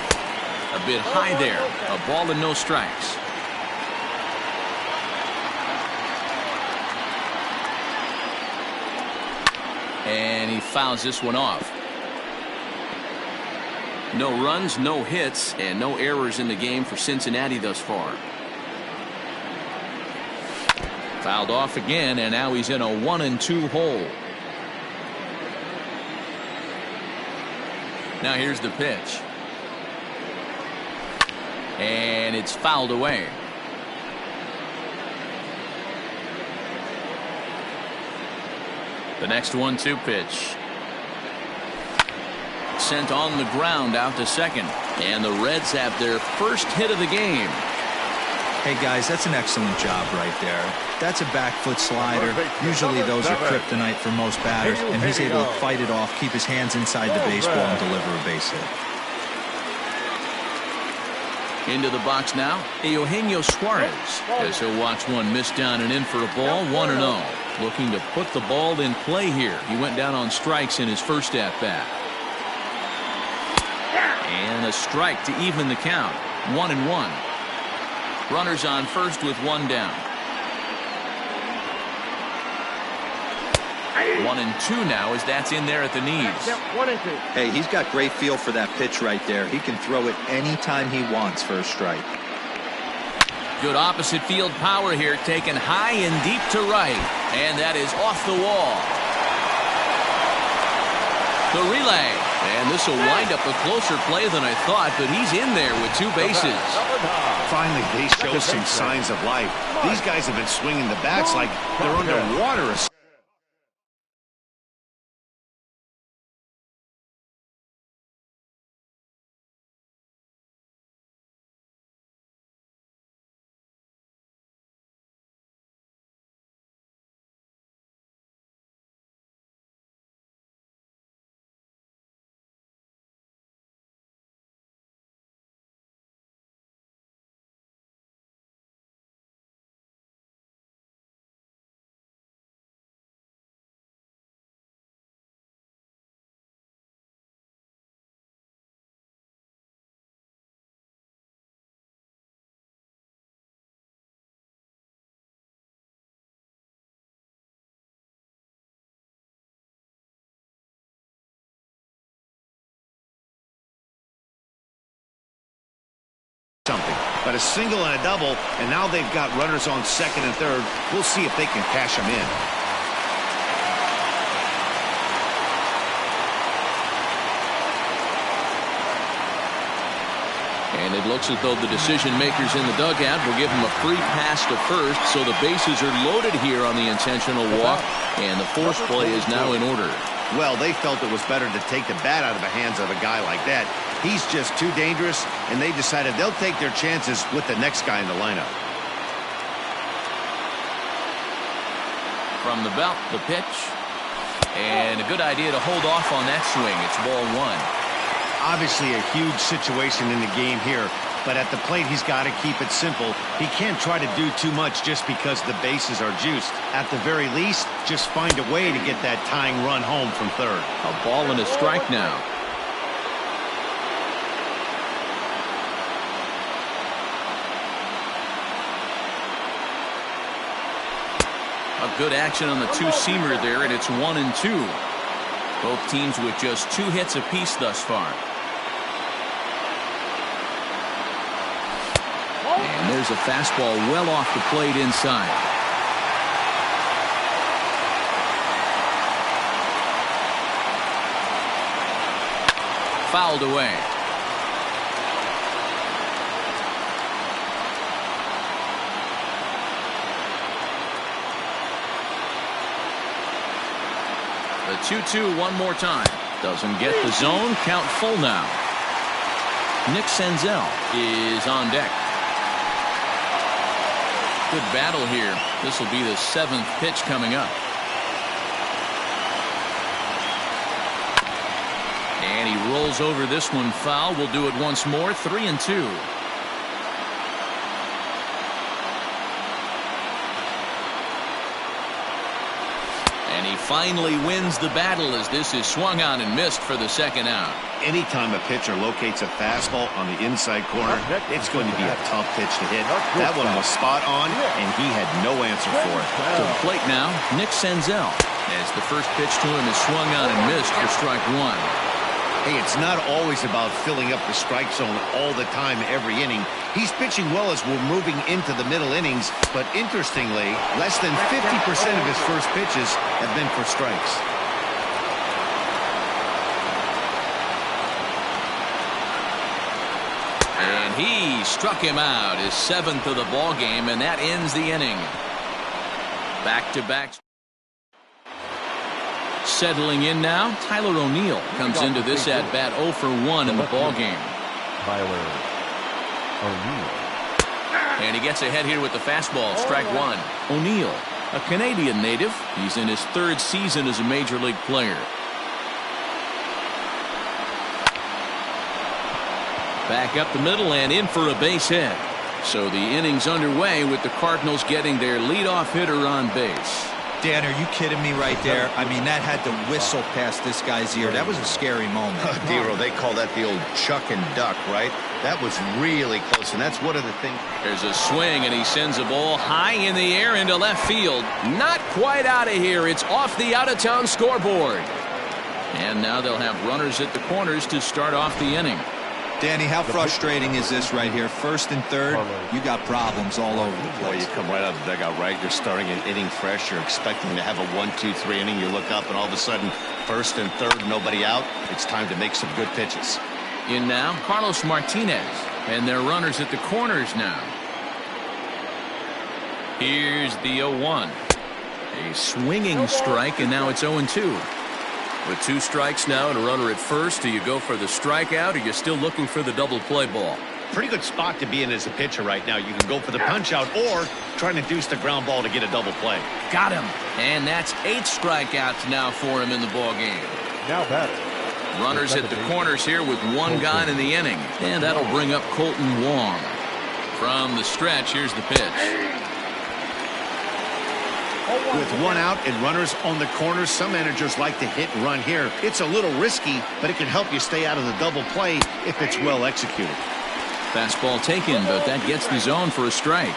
[SPEAKER 1] A bit high there. A ball and no strikes. And he fouls this one off. No runs, no hits, and no errors in the game for Cincinnati thus far. Fouled off again, and now he's in a 1-2 hole. Now here's the pitch. And it's fouled away. The next 1-2 pitch. Sent on the ground out to second. And the Reds have their first hit of the game.
[SPEAKER 3] Hey guys, that's an excellent job right there. That's a back foot slider. Usually those are kryptonite for most batters, and he's able to fight it off, keep his hands inside the baseball, and deliver a base hit.
[SPEAKER 1] Into the box now, Eugenio Suarez, as he'll watch one miss down and in for a ball. 1-0. Looking to put the ball in play here. He went down on strikes in his first at-bat. And a strike to even the count. 1-1. Runners on first with 1 down. 1-2 now as that's in there at the knees.
[SPEAKER 3] Hey, he's got great feel for that pitch right there. He can throw it anytime he wants for a strike.
[SPEAKER 1] Good opposite field power here, taken high and deep to right. And that is off the wall. The relay. And this will wind up a closer play than I thought, but he's in there with 2 bases.
[SPEAKER 2] Finally, they show some signs of life. These guys have been swinging the bats like they're underwater. but a single and a double, and now they've got runners on second and third. We'll see if they can cash them in.
[SPEAKER 1] And it looks as though the decision makers in the dugout will give him a free pass to first, so the bases are loaded here on the intentional walk, and the force play is now in order.
[SPEAKER 2] Well, they felt it was better to take the bat out of the hands of a guy like that. He's just too dangerous, and they decided they'll take their chances with the next guy in the lineup.
[SPEAKER 1] From the belt, the pitch. And a good idea to hold off on that swing. It's ball one.
[SPEAKER 2] Obviously a huge situation in the game here, but at the plate he's got to keep it simple. He can't try to do too much just because the bases are juiced. At the very least, just find a way to get that tying run home from third.
[SPEAKER 1] A ball and a strike now. A good action on the two-seamer there, and it's 1-2. Both teams with just 2 hits apiece thus far. And there's a fastball well off the plate inside. Fouled away. The 2-2 one more time. Doesn't get the zone. Count full now. Nick Senzel is on deck. Good battle here. This will be the 7th pitch coming up. And he rolls over this one foul. We'll do it once more. 3-2. And he finally wins the battle as this is swung on and missed for the second out.
[SPEAKER 2] Anytime a pitcher locates a fastball on the inside corner, it's going to be a tough pitch to hit. That one was spot on, and he had no answer for it.
[SPEAKER 1] To the plate now, Nick Senzel, as the first pitch to him is swung on and missed for strike one.
[SPEAKER 2] Hey, it's not always about filling up the strike zone all the time every inning. He's pitching well as we're moving into the middle innings, but interestingly, less than 50% of his first pitches have been for strikes.
[SPEAKER 1] And he struck him out, his 7th of the ball game, and that ends the inning. Back-to-back. Settling in now, Tyler O'Neill comes into this at-bat 0 for 1 in the ball game.
[SPEAKER 4] Tyler O'Neill.
[SPEAKER 1] And he gets ahead here with the fastball, strike one. O'Neill, a Canadian native. He's in his 3rd season as a major league player. Back up the middle and in for a base hit. So the inning's underway with the Cardinals getting their leadoff hitter on base.
[SPEAKER 3] Dan, are you kidding me right there? I mean, that had to whistle past this guy's ear. That was a scary moment.
[SPEAKER 2] Dero, they call that the old chuck and duck, right? That was really close, and that's one of the things.
[SPEAKER 1] There's a swing, and he sends a ball high in the air into left field. Not quite out of here. It's off the out-of-town scoreboard. And now they'll have runners at the corners to start off the inning.
[SPEAKER 3] Danny, how frustrating is this right here? 1st and 3rd, you got problems all over the
[SPEAKER 2] Boy,
[SPEAKER 3] place.
[SPEAKER 2] you come right out of the dugout, right? You're starting an inning fresh. You're expecting to have a 1-2-3 inning. You look up, and all of a sudden, 1st and 3rd, nobody out. It's time to make some good pitches.
[SPEAKER 1] In now, Carlos Martinez, and their runners at the corners now. Here's the 0-1. A swinging strike, and now it's 0-2. With 2 strikes now and a runner at first, do you go for the strikeout, or you're still looking for the double play ball?
[SPEAKER 2] Pretty good spot to be in as a pitcher right now. You can go for the punch out or trying to deuce the ground ball to get a double play.
[SPEAKER 1] Got him. And that's 8 strikeouts now for him in the ball game.
[SPEAKER 4] Now batter.
[SPEAKER 1] Runners at the corners here with 1 gone in the inning. And that'll bring up Colton Wong. From the stretch, here's the pitch.
[SPEAKER 2] With 1 out and runners on the corners, some managers like to hit and run here. It's a little risky, but it can help you stay out of the double play if it's well executed.
[SPEAKER 1] Fastball taken, but that gets the zone for a strike.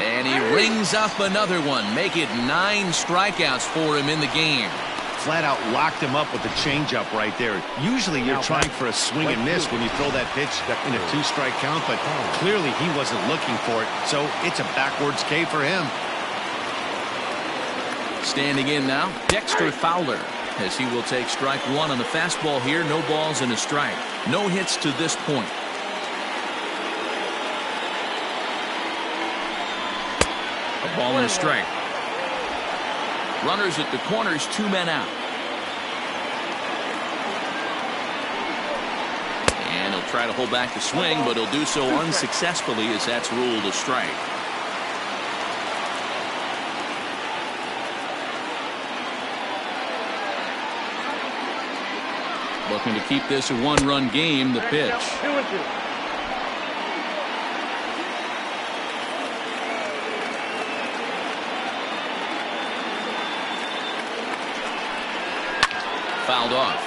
[SPEAKER 1] And he rings up another one. Make it 9 strikeouts for him in the game.
[SPEAKER 2] flat out locked him up with the changeup right there. Usually you're trying for a swing and miss when you throw that pitch in a 2-strike count, but clearly he wasn't looking for it, so it's a backwards K for him.
[SPEAKER 1] Standing in now, Dexter Fowler, as he will take strike one on the fastball here. No balls and a strike. No hits to this point. A ball and a strike. Runners at the corners, 2 men out. And he'll try to hold back the swing, but he'll do so unsuccessfully as that's ruled a strike. Looking to keep this a 1-run game. The pitch.
[SPEAKER 5] 2-2.
[SPEAKER 1] Fouled off.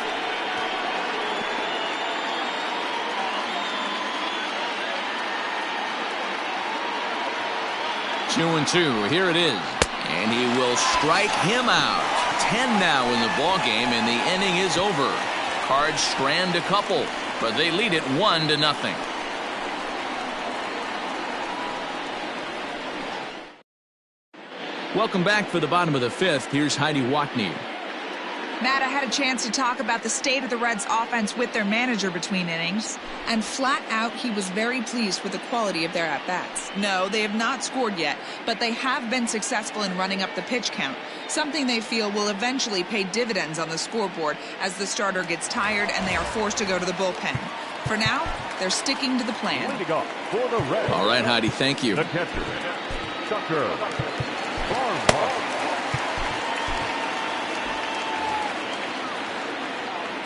[SPEAKER 1] Two and two. Here it is, and he will strike him out. 10 now in the ball game, and the inning is over. Cards strand a couple, but they lead it 1-0. Welcome back for the bottom of the 5th. Here's Heidi Watney.
[SPEAKER 6] Matt, I had a chance to talk about the state of the Reds offense with their manager between innings, and flat out he was very pleased with the quality of their at-bats. No, they have not scored yet, but they have been successful in running up the pitch count, something they feel will eventually pay dividends on the scoreboard as the starter gets tired and they are forced to go to the bullpen. For now, they're sticking to the plan.
[SPEAKER 1] All right, Heidi, thank you.
[SPEAKER 4] The catcher, Tucker Barnhart.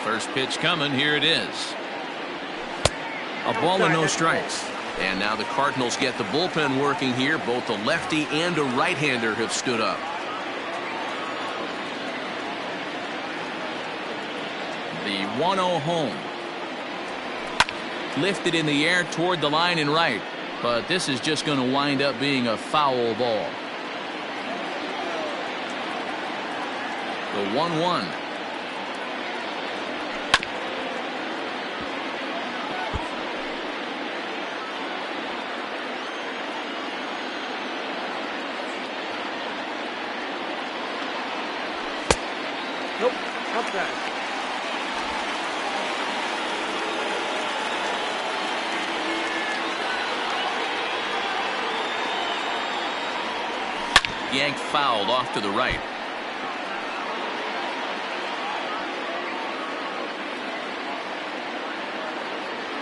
[SPEAKER 1] First pitch coming. Here it is. A ball and no strikes. And now the Cardinals get the bullpen working here. Both a lefty and a right-hander have stood up. The 1-0 home. Lifted in the air toward the line and right. But this is just going to wind up being a foul ball. The 1-1.
[SPEAKER 5] Nope. Outside.
[SPEAKER 1] Yanked fouled off to the right.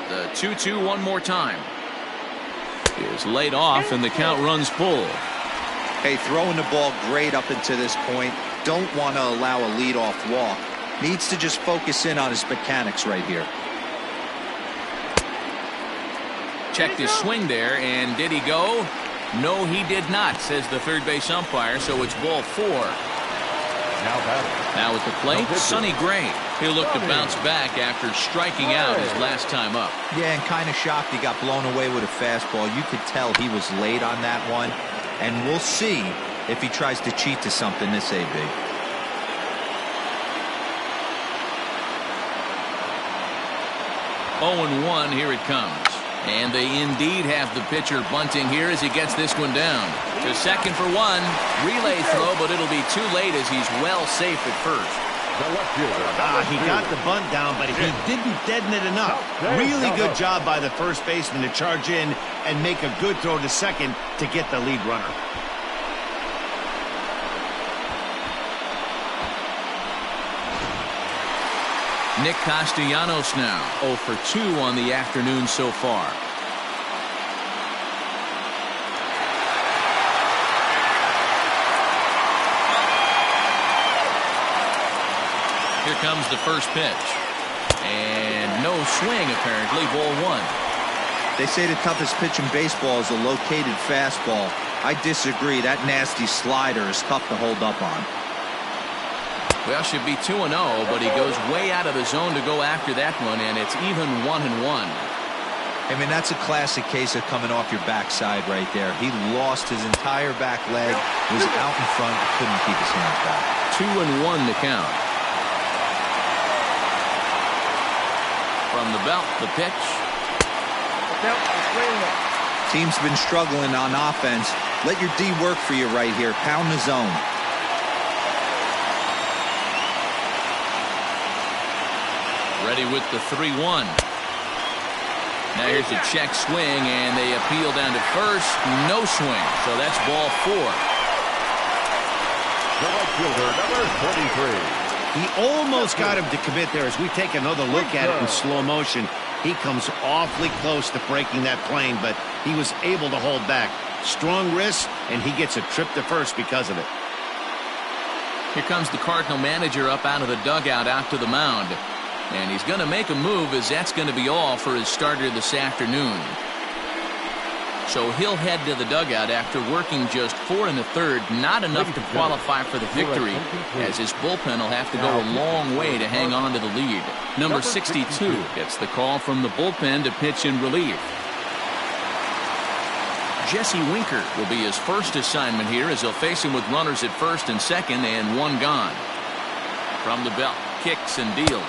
[SPEAKER 1] The 2-2 one more time. Is laid off and the count runs full.
[SPEAKER 3] Hey, throwing the ball great up until this point. Don't want to allow a leadoff walk. Needs to just focus in on his mechanics right here.
[SPEAKER 1] Checked his swing there, and did he go? No, he did not, says the third base umpire, so it's ball 4. Now at the plate, Sonny Gray. He'll look to bounce back after striking out his last time up.
[SPEAKER 3] Yeah, and kind of shocked he got blown away with a fastball. You could tell he was late on that one, and we'll see if he tries to cheat to something this AB.
[SPEAKER 1] Oh, 0-1, here it comes. And they indeed have the pitcher bunting here as he gets this one down. To second for 1. Relay throw, but it'll be too late as he's well safe at first.
[SPEAKER 2] He got the bunt down, but he didn't deaden it enough. Really good job by the first baseman to charge in and make a good throw to second to get the lead runner.
[SPEAKER 1] Nick Castellanos now 0 for 2 on the afternoon so far. Here comes the first pitch. And no swing apparently, ball 1.
[SPEAKER 3] They say the toughest pitch in baseball is a located fastball. I disagree. That nasty slider is tough to hold up on.
[SPEAKER 1] Well, should be 2-0, but he goes way out of the zone to go after that one, and it's even 1-1.
[SPEAKER 3] I mean, that's a classic case of coming off your backside right there. He lost his entire back leg, was out in front, couldn't keep his hands back.
[SPEAKER 1] 2-1 the count. From the belt, the pitch.
[SPEAKER 3] Team's been struggling on offense. Let your D work for you right here. Pound the zone.
[SPEAKER 1] Ready with the 3-1. Now here's a check swing, and they appeal down to first. No swing, so that's ball 4.
[SPEAKER 4] The right fielder, number 23.
[SPEAKER 2] He almost got him to commit there. As we take another look at it in slow motion, he comes awfully close to breaking that plane, but he was able to hold back. Strong wrist, and he gets a trip to first because of it.
[SPEAKER 1] Here comes the Cardinal manager up out of the dugout out to the mound. And he's going to make a move, as that's going to be all for his starter this afternoon. So he'll head to the dugout after working just 4 1/3, not enough to qualify for the victory, as his bullpen will have to go a long way to hang on to the lead. Number 62 gets the call from the bullpen to pitch in relief. Jesse Winker will be his first assignment here, as he'll face him with runners at first and second and 1 gone. From the belt, kicks and deals.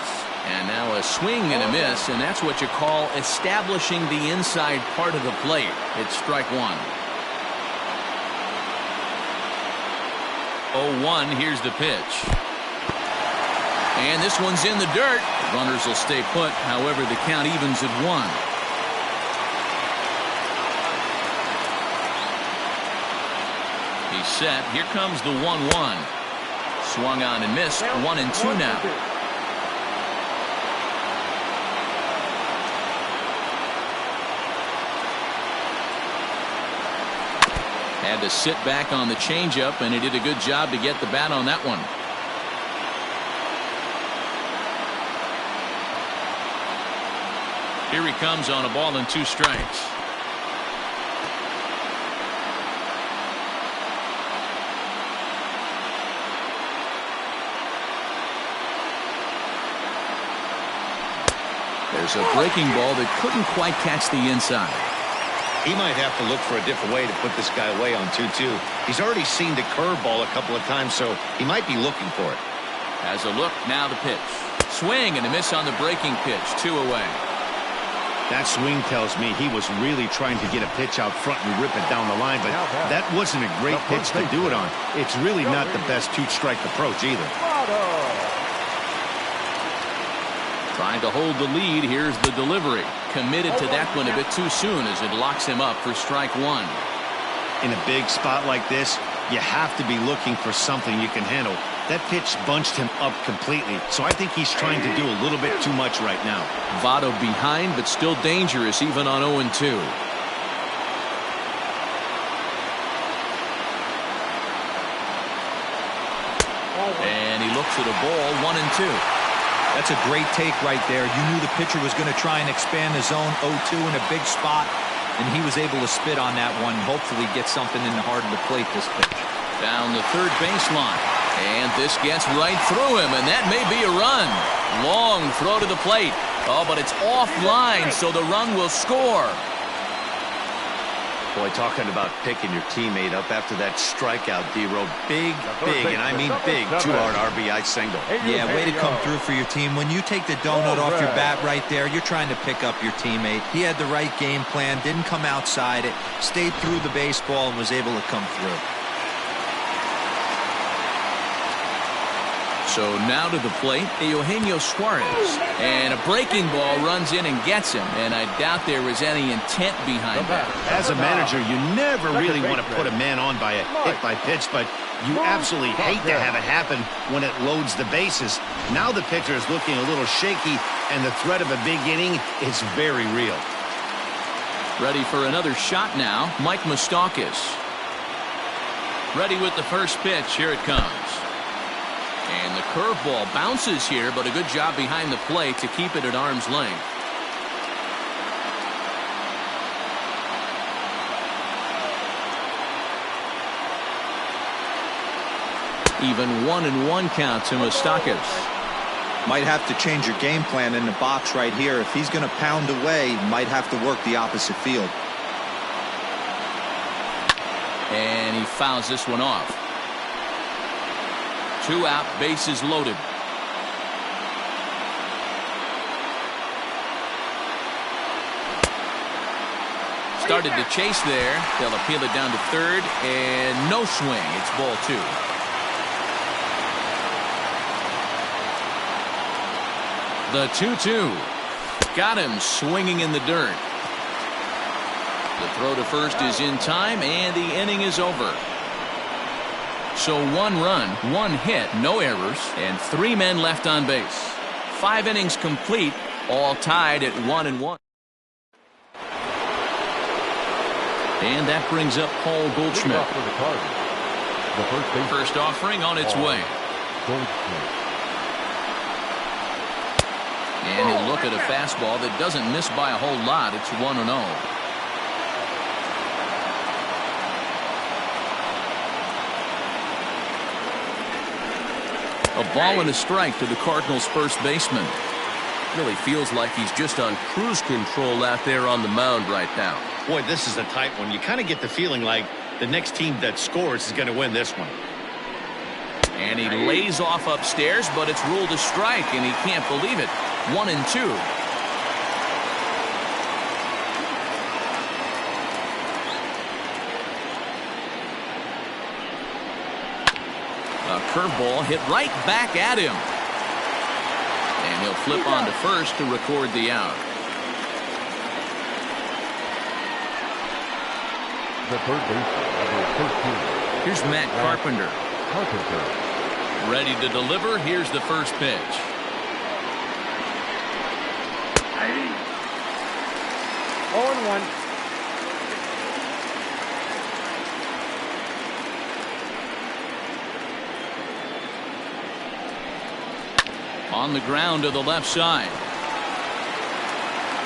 [SPEAKER 1] And now a swing and a miss, and that's what you call establishing the inside part of the plate. It's strike 1. 0-1, here's the pitch. And this one's in the dirt. Runners will stay put, however the count evens at 1. He's set. Here comes the 1-1. Swung on and missed. 1-2 now. Had to sit back on the changeup, and he did a good job to get the bat on that one. Here he comes on a ball and 2 strikes. There's a breaking ball that couldn't quite catch the inside.
[SPEAKER 2] He might have to look for a different way to put this guy away on 2-2. He's already seen the curveball a couple of times, so he might be looking for it.
[SPEAKER 1] As a look, now the pitch. Swing and a miss on the breaking pitch. 2 away.
[SPEAKER 2] That swing tells me he was really trying to get a pitch out front and rip it down the line, but that wasn't a great pitch to do it on. It's really not the best 2-strike approach either.
[SPEAKER 1] Trying to hold the lead. Here's the delivery. Committed to that one a bit too soon, as it locks him up for strike 1.
[SPEAKER 2] In a big spot like this, you have to be looking for something you can handle. That pitch bunched him up completely, so I think he's trying to do a little bit too much right now.
[SPEAKER 1] Votto behind, but still dangerous even on 0-2. And he looks at a ball. 1-2.
[SPEAKER 3] That's a great take right there. You knew the pitcher was going to try and expand the zone. 0-2 in a big spot, and he was able to spit on that one. Hopefully get something in the heart of the plate this pitch.
[SPEAKER 1] Down the third baseline, and this gets right through him, and that may be a run. Long throw to the plate. Oh, but it's offline, so the run will score.
[SPEAKER 2] Boy, talking about picking your teammate up after that strikeout, D-Row. Big, and I mean big, 2-hard RBI single.
[SPEAKER 3] Yeah, way to come through for your team. When you take the donut off your bat right there, you're trying to pick up your teammate. He had the right game plan, didn't come outside it, stayed through the baseball, and was able to come through.
[SPEAKER 1] So now to the plate, Eugenio Suarez. And a breaking ball runs in and gets him. And I doubt there was any intent behind that.
[SPEAKER 2] As a manager, you never really want to put a man on by a hit by pitch, but you absolutely hate to have it happen when it loads the bases. Now the pitcher is looking a little shaky, and the threat of a big inning is very real.
[SPEAKER 1] Ready for another shot now, Mike Moustakas. Ready with the first pitch. Here it comes. And the curveball bounces here, but a good job behind the plate to keep it at arm's length. Even 1-1 count to Moustakas.
[SPEAKER 3] Might have to change your game plan in the box right here. If he's going to pound away, might have to work the opposite field.
[SPEAKER 1] And he fouls this one off. 2 out, bases loaded. started to chase there. They'll appeal it down to third, and no swing. It's ball 2. The 2-2. Got him swinging in the dirt. The throw to first is in time, and the inning is over. So 1 run, 1 hit, no errors, and 3 men left on base. 5 innings complete, all tied at 1-1. And that brings up Paul Goldschmidt. First offering on its way. And he'll look at a fastball that doesn't miss by a whole lot. It's 1-0. A ball and a strike to the Cardinals' first baseman.
[SPEAKER 7] Really feels like he's just on cruise control out there on the mound right now.
[SPEAKER 2] Boy, this is a tight one. You kind of get the feeling like the next team that scores is going to win this one.
[SPEAKER 1] And he lays off upstairs, but it's ruled a strike, and he can't believe it. 1-2. A curveball hit right back at him. And he'll flip on to first to record the out.
[SPEAKER 4] The third baseman, number 13.
[SPEAKER 1] Here's Matt Carpenter. Ready to deliver. Here's the first pitch.
[SPEAKER 5] 0-1.
[SPEAKER 1] On the ground to the left side.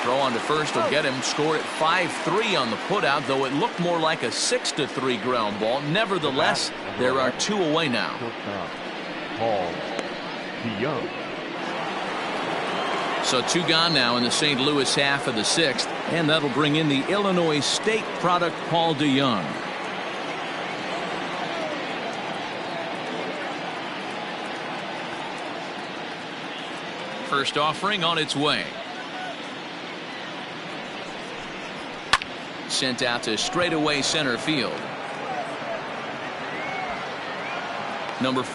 [SPEAKER 1] Throw on to first will get him. Score at 5-3 on the putout, though it looked more like a 6-3 ground ball. Nevertheless, there are 2 away now.
[SPEAKER 4] Paul DeYoung.
[SPEAKER 1] So 2 gone now in the St. Louis half of the 6th, and that'll bring in the Illinois State product, Paul DeYoung. First offering on its way. Sent out to straightaway center field. Number 4.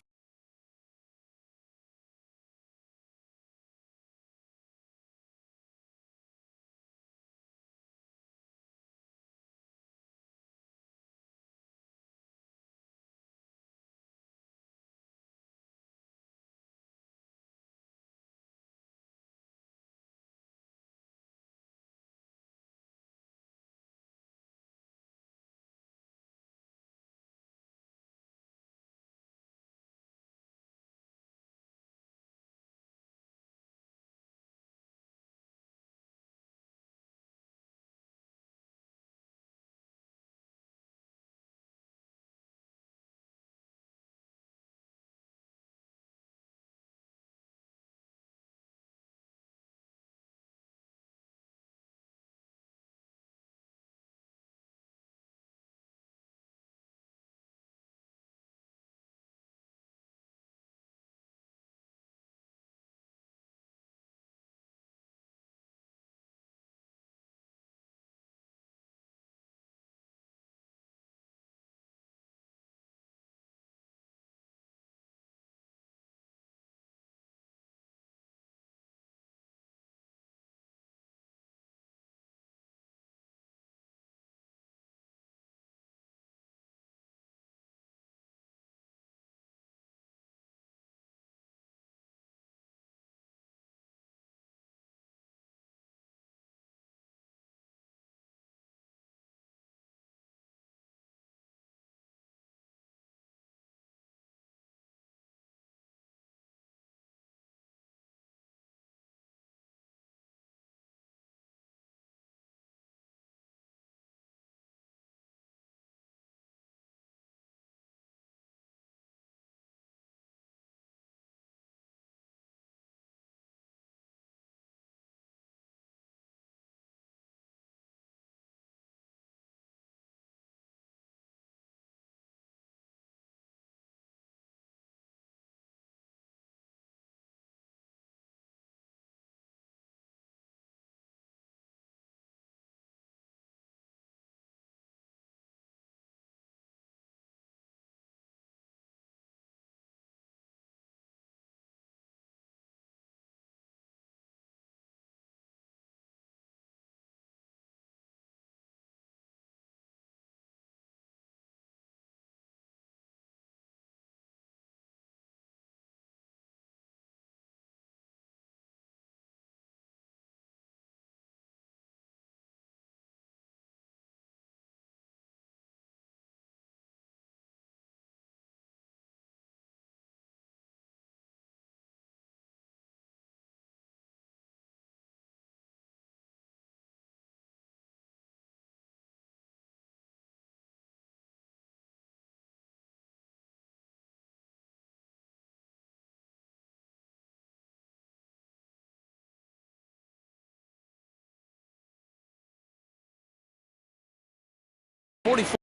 [SPEAKER 1] 44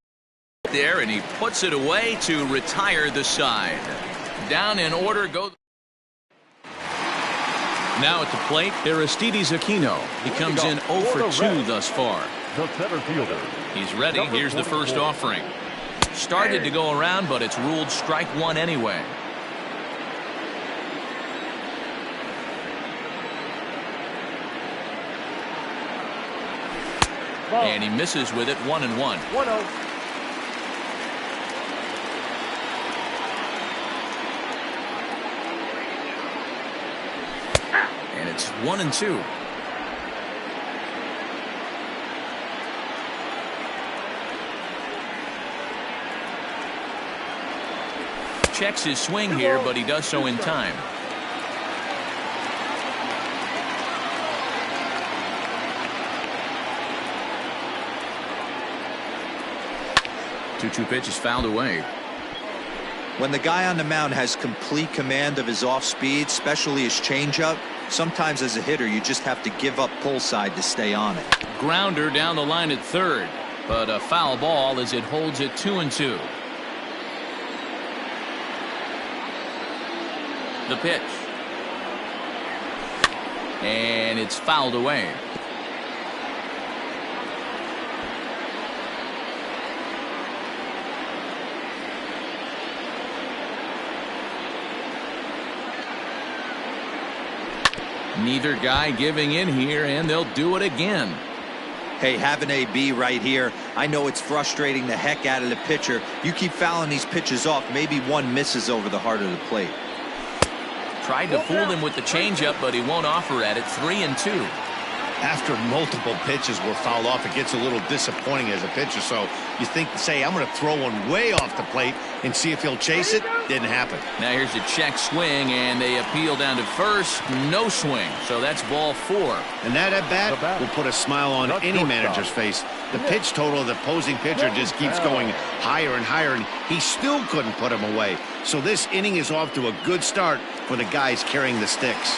[SPEAKER 1] there, and he puts it away to retire the side. Down in order go. Now at the plate, Aristides Aquino. He comes in 0 for 2 thus far.
[SPEAKER 4] The center fielder.
[SPEAKER 1] He's ready. Here's the first offering. Started to go around, but it's ruled strike one anyway. And he misses with it, 1-1.
[SPEAKER 5] 1-0.
[SPEAKER 1] And it's 1-2. Checks his swing here, but he does so in time. Two pitch is fouled away.
[SPEAKER 3] When the guy on the mound has complete command of his off speed, especially his changeup, sometimes as a hitter you just have to give up pull side to stay on it.
[SPEAKER 1] Grounder down the line at third, but a foul ball as it holds it 2-2. The pitch. And it's fouled away. Neither guy giving in here, and they'll do it again.
[SPEAKER 3] Hey, have an AB right here. I know it's frustrating the heck out of the pitcher. You keep fouling these pitches off, maybe one misses over the heart of the plate.
[SPEAKER 1] Tried to fool him with the changeup, but he won't offer at it. 3-2.
[SPEAKER 2] After multiple pitches were fouled off, it gets a little disappointing as a pitcher. So you think, say, I'm going to throw one way off the plate and see if he'll chase it. Didn't happen.
[SPEAKER 1] Now here's a check swing, and they appeal down to first. No swing. So that's ball 4.
[SPEAKER 2] And that at bat will put a smile on any manager's face. The pitch total of the opposing pitcher just keeps going higher and higher, and he still couldn't put him away. So this inning is off to a good start for the guys carrying the sticks.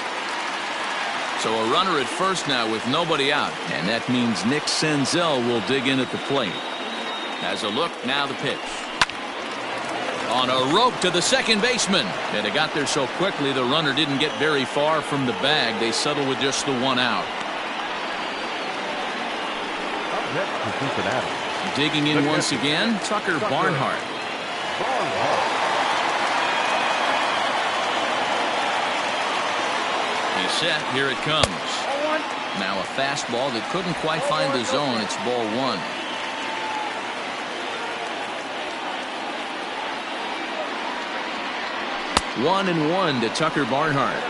[SPEAKER 1] So a runner at first now with nobody out, and that means Nick Senzel will dig in at the plate. Has a look, now the pitch. On a rope to the second baseman, and it got there so quickly the runner didn't get very far from the bag. They settle with just the one out. Digging in once again, Tucker Barnhart. He's set. Here it comes. Now a fastball that couldn't quite find the zone. It's ball 1. One and one to Tucker Barnhart.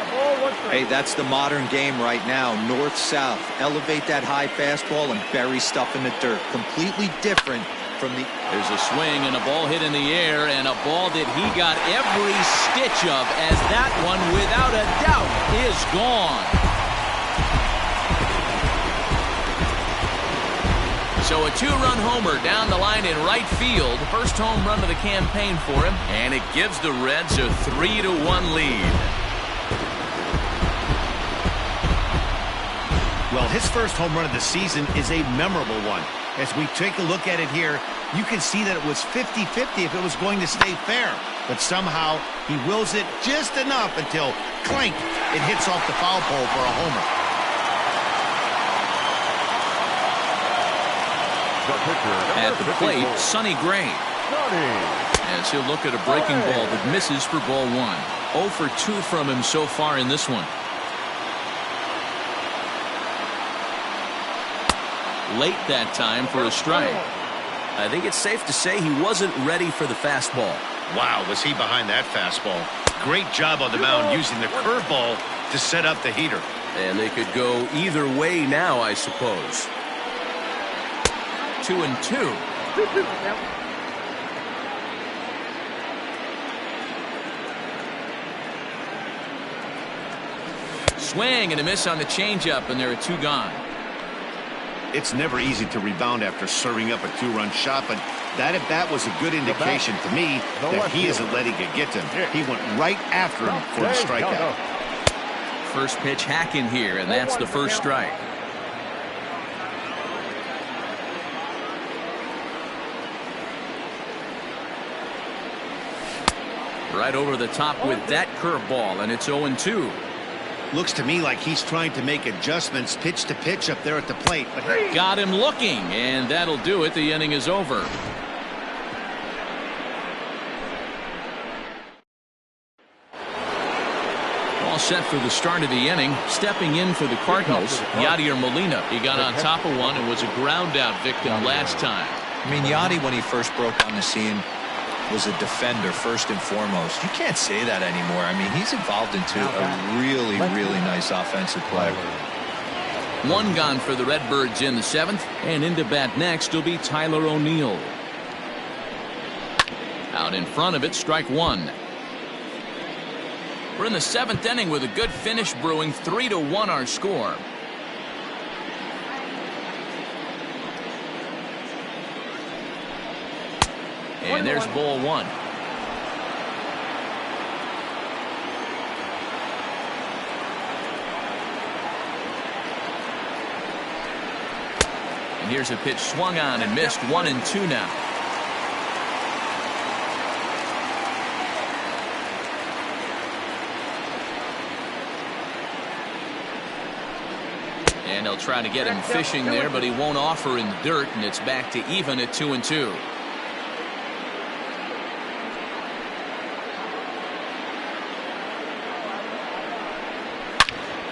[SPEAKER 3] Hey, that's the modern game right now. North-south. Elevate that high fastball and bury stuff in the dirt. Completely different from the...
[SPEAKER 1] There's a swing and a ball hit in the air, and a ball that he got every stitch of, as that one, without a doubt, is gone. So a 2-run homer down the line in right field. First home run of the campaign for him, and it gives the Reds a 3-1 lead.
[SPEAKER 2] Well, his first home run of the season is a memorable one. As we take a look at it here, you can see that it was 50-50 if it was going to stay fair. But somehow he wills it just enough until, clank, it hits off the foul pole for a homer.
[SPEAKER 1] At the plate, Sonny Gray. As he'll look at a breaking ball that misses for ball 1. 0 for 2 from him so far in this one. Late that time for a strike. I think it's safe to say he wasn't ready for the fastball.
[SPEAKER 2] Wow, was he behind that fastball. Great job on the mound using the curveball to set up the heater.
[SPEAKER 7] And they could go either way now, I suppose.
[SPEAKER 1] 2-2. Swing and a miss on the changeup, and there are 2 gone.
[SPEAKER 2] It's never easy to rebound after serving up a 2-run shot, but that at bat was a good indication to me that he isn't letting it get to him. He went right after him for the strikeout.
[SPEAKER 1] First pitch hacking here, and that's the first strike. Right over the top with that curveball, and it's 0-2.
[SPEAKER 2] Looks to me like he's trying to make adjustments pitch to pitch up there at the plate. But
[SPEAKER 1] got him looking, and that'll do it. The inning is over. All set for the start of the inning. Stepping in for the Cardinals, Yadier Molina. He got on top of one and was a ground out victim last time.
[SPEAKER 3] I mean, Yadi, when he first broke on the scene, was a defender first and foremost. You can't say that anymore. I mean, he's evolved into a really, really nice offensive player.
[SPEAKER 1] One gone for the Redbirds in the 7th, and into bat next will be Tyler O'Neill. Out in front of it, strike one. We're in the 7th inning with a good finish brewing. 3-1 our score. And there's ball one. And here's a pitch swung on and missed. 1-2 now. And they'll try to get him fishing there, but he won't offer in the dirt, and it's back to even at 2-2.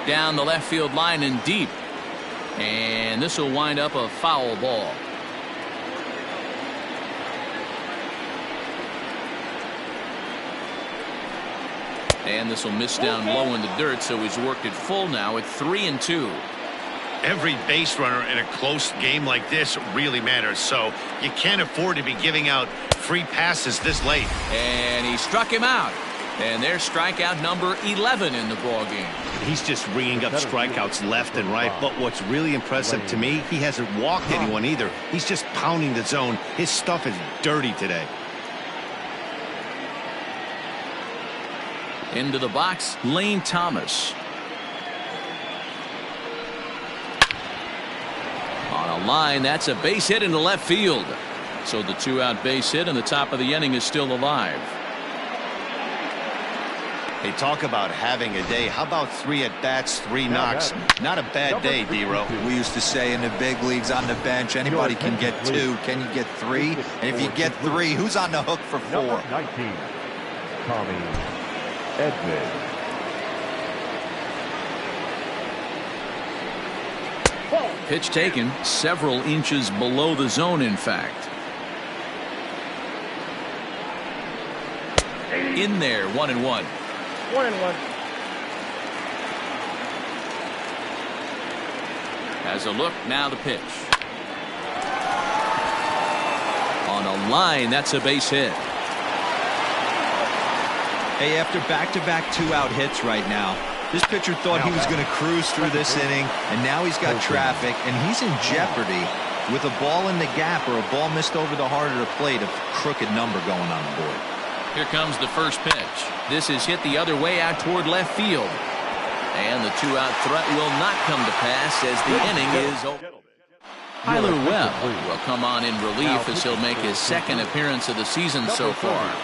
[SPEAKER 1] Down the left field line and deep. And this will wind up a foul ball. And this will miss down low in the dirt, so he's worked it full now at 3-2.
[SPEAKER 2] every base runner in a close game like this really matters, so you can't afford to be giving out free passes this late.
[SPEAKER 1] And he struck him out. And there's strikeout number 11 in the ballgame.
[SPEAKER 2] He's just ringing up strikeouts left and right, but what's really impressive to me, he hasn't walked anyone either. He's just pounding the zone. His stuff is dirty today.
[SPEAKER 1] Into the box, Lane Thomas. On a line, that's a base hit into left field. So the two-out base hit and the top of the inning is still alive.
[SPEAKER 2] Hey, talk about having a day. How about 3 at-bats, 3 knocks? Not a bad day, D-Ro.
[SPEAKER 3] We used to say in the big leagues on the bench, anybody can get 2. Can you get 3? And if you get 3, who's on the hook for 4?
[SPEAKER 4] 19, Tommy Edman.
[SPEAKER 1] Pitch taken several inches below the zone, in fact. In there, 1-1.
[SPEAKER 5] 1-1.
[SPEAKER 1] Has a look, now the pitch. On a line, that's a base hit.
[SPEAKER 3] Hey, after back-to-back two-out hits right now, this pitcher thought he was going to cruise through this inning, and now he's got traffic, and he's in jeopardy with a ball in the gap or a ball missed over the heart of the plate, a crooked number going on the board.
[SPEAKER 1] Here comes the first pitch. This is hit the other way out toward left field. And the two-out threat will not come to pass as the inning is over. Tyler Webb will come on in relief as he'll make his second appearance of the season so far.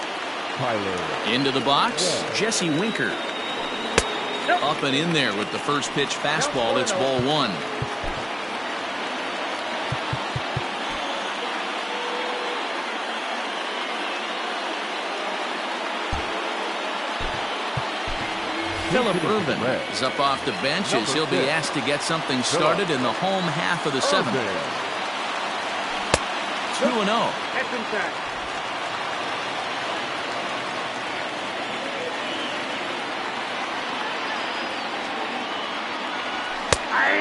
[SPEAKER 1] Into the box, Jesse Winker. Up and in there with the first pitch fastball. It's ball 1. Phillip Ervin is up off the bench as he'll be asked to get something started in the home half of the 7th. 2-0.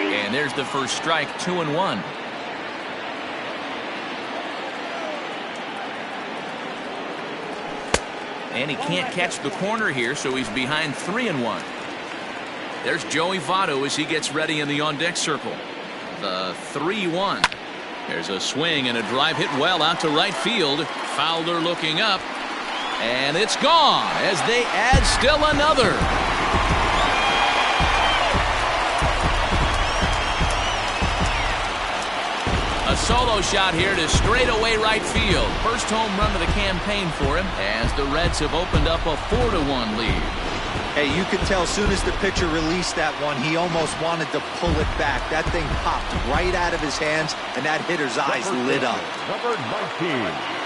[SPEAKER 1] And there's the first strike, 2-1. And he can't catch the corner here, so he's behind 3-1. There's Joey Votto as he gets ready in the on-deck circle. The 3-1. There's a swing and a drive hit well out to right field. Fowler looking up. And it's gone as they add still another. A solo shot here to straightaway right field. First home run of the campaign for him as the Reds have opened up a 4-1 lead.
[SPEAKER 3] Hey, you could tell as soon as the pitcher released that one, he almost wanted to pull it back. That thing popped right out of his hands, and that hitter's eyes lit up.
[SPEAKER 4] Number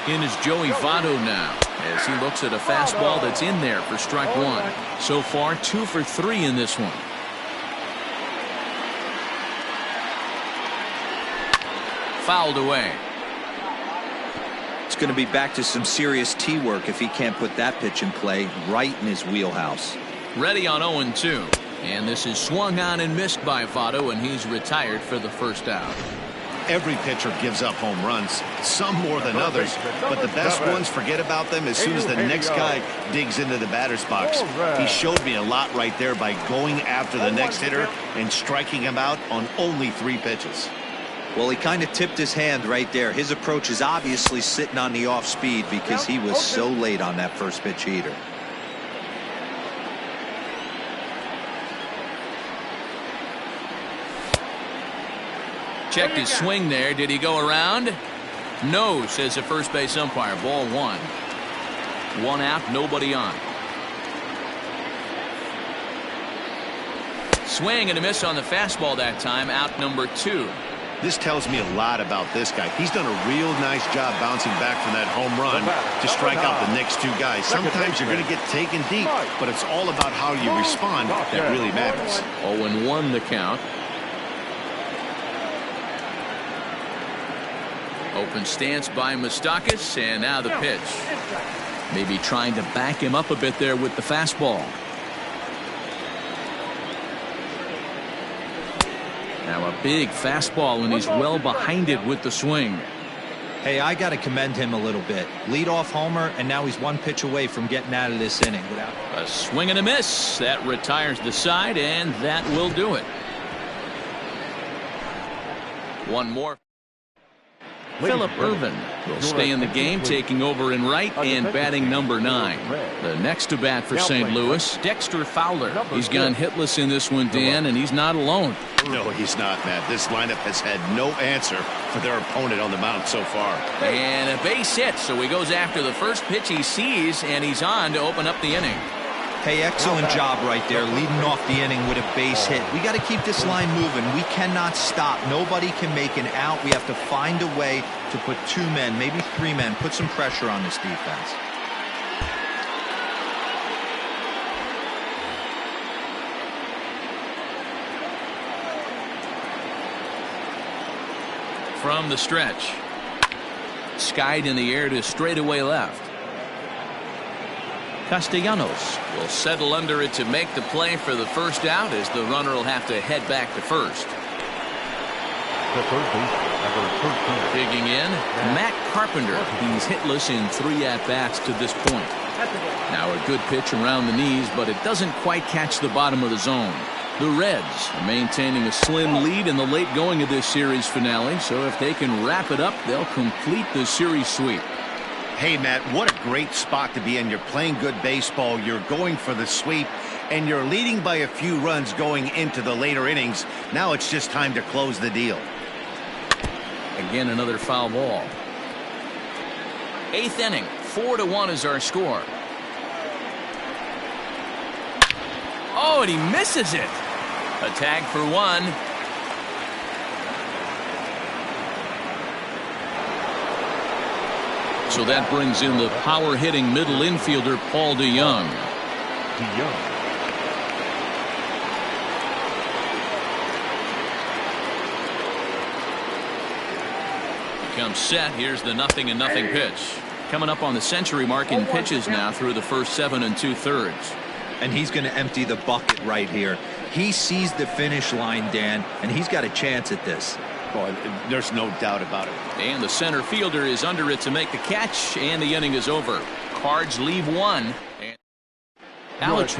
[SPEAKER 4] 19.
[SPEAKER 1] In is Joey Votto now as he looks at a fastball that's in there for strike one. So far, 2 for 3 in this one. Fouled away.
[SPEAKER 3] It's going to be back to some serious tee work if he can't put that pitch in play right in his wheelhouse.
[SPEAKER 1] Ready on 0-2. And this is swung on and missed by Votto, and he's retired for the first out.
[SPEAKER 2] Every pitcher gives up home runs, some more than others, but the best ones forget about them as soon as the next guy digs into the batter's box. He showed me a lot right there by going after the next hitter and striking him out on only 3 pitches.
[SPEAKER 3] Well, he kind of tipped his hand right there. His approach is obviously sitting on the off speed because he was so late on that first pitch heater.
[SPEAKER 1] Checked his swing there. Did he go around? No, says the first base umpire. Ball 1. 1 out, nobody on. Swing and a miss on the fastball that time. Out number 2.
[SPEAKER 2] This tells me a lot about this guy. He's done a real nice job bouncing back from that home run to strike out the next 2 guys. Sometimes you're going to get taken deep, but it's all about how you respond that really matters.
[SPEAKER 1] 0-1 the count. Open stance by Moustakas, and now the pitch. Maybe trying to back him up a bit there with the fastball. Now a big fastball, and he's well behind it with the swing.
[SPEAKER 3] Hey, I got to commend him a little bit. Leadoff homer, and now he's 1 pitch away from getting out of this inning.
[SPEAKER 1] A swing and a miss. That retires the side, and that will do it. One more. Phillip Ervin will stay in the game, taking over in right and batting number 9. The next to bat for St. Louis, Dexter Fowler. He's gone hitless in this one, Dan, and he's not alone.
[SPEAKER 2] No, he's not, Matt. This lineup has had no answer for their opponent on the mound so far.
[SPEAKER 1] And a base hit, so he goes after the first pitch he sees, and he's on to open up the inning.
[SPEAKER 3] Hey, excellent job right there, leading off the inning with a base hit. We got to keep this line moving. We cannot stop. Nobody can make an out. We have to find a way to put 2 men, maybe 3 men, put some pressure on this defense.
[SPEAKER 1] From the stretch. Skied in the air to straightaway left. Castellanos will settle under it to make the play for the first out as the runner will have to head back to first.
[SPEAKER 4] The third base, number 13.
[SPEAKER 1] Digging in, Matt Carpenter. He's hitless in 3 at-bats to this point. Now a good pitch around the knees, but it doesn't quite catch the bottom of the zone. The Reds are maintaining a slim lead in the late going of this series finale, so if they can wrap it up, they'll complete the series sweep.
[SPEAKER 2] Hey, Matt, what a great spot to be in. You're playing good baseball. You're going for the sweep, and you're leading by a few runs going into the later innings. Now it's just time to close the deal.
[SPEAKER 1] Again, another foul ball. 8th inning, 4-1 is our score. Oh, and he misses it. A tag for 1. So that brings in the power-hitting middle infielder, Paul DeYoung. He comes set. Here's the 0-0 pitch. Coming up on the century mark in pitches now through the first 7 2/3.
[SPEAKER 3] And he's going to empty the bucket right here. He sees the finish line, Dan, and he's got a chance at this.
[SPEAKER 2] Oh, there's no doubt about it.
[SPEAKER 1] And the center fielder is under it to make the catch, and the inning is over. Cards leave 1. And Alex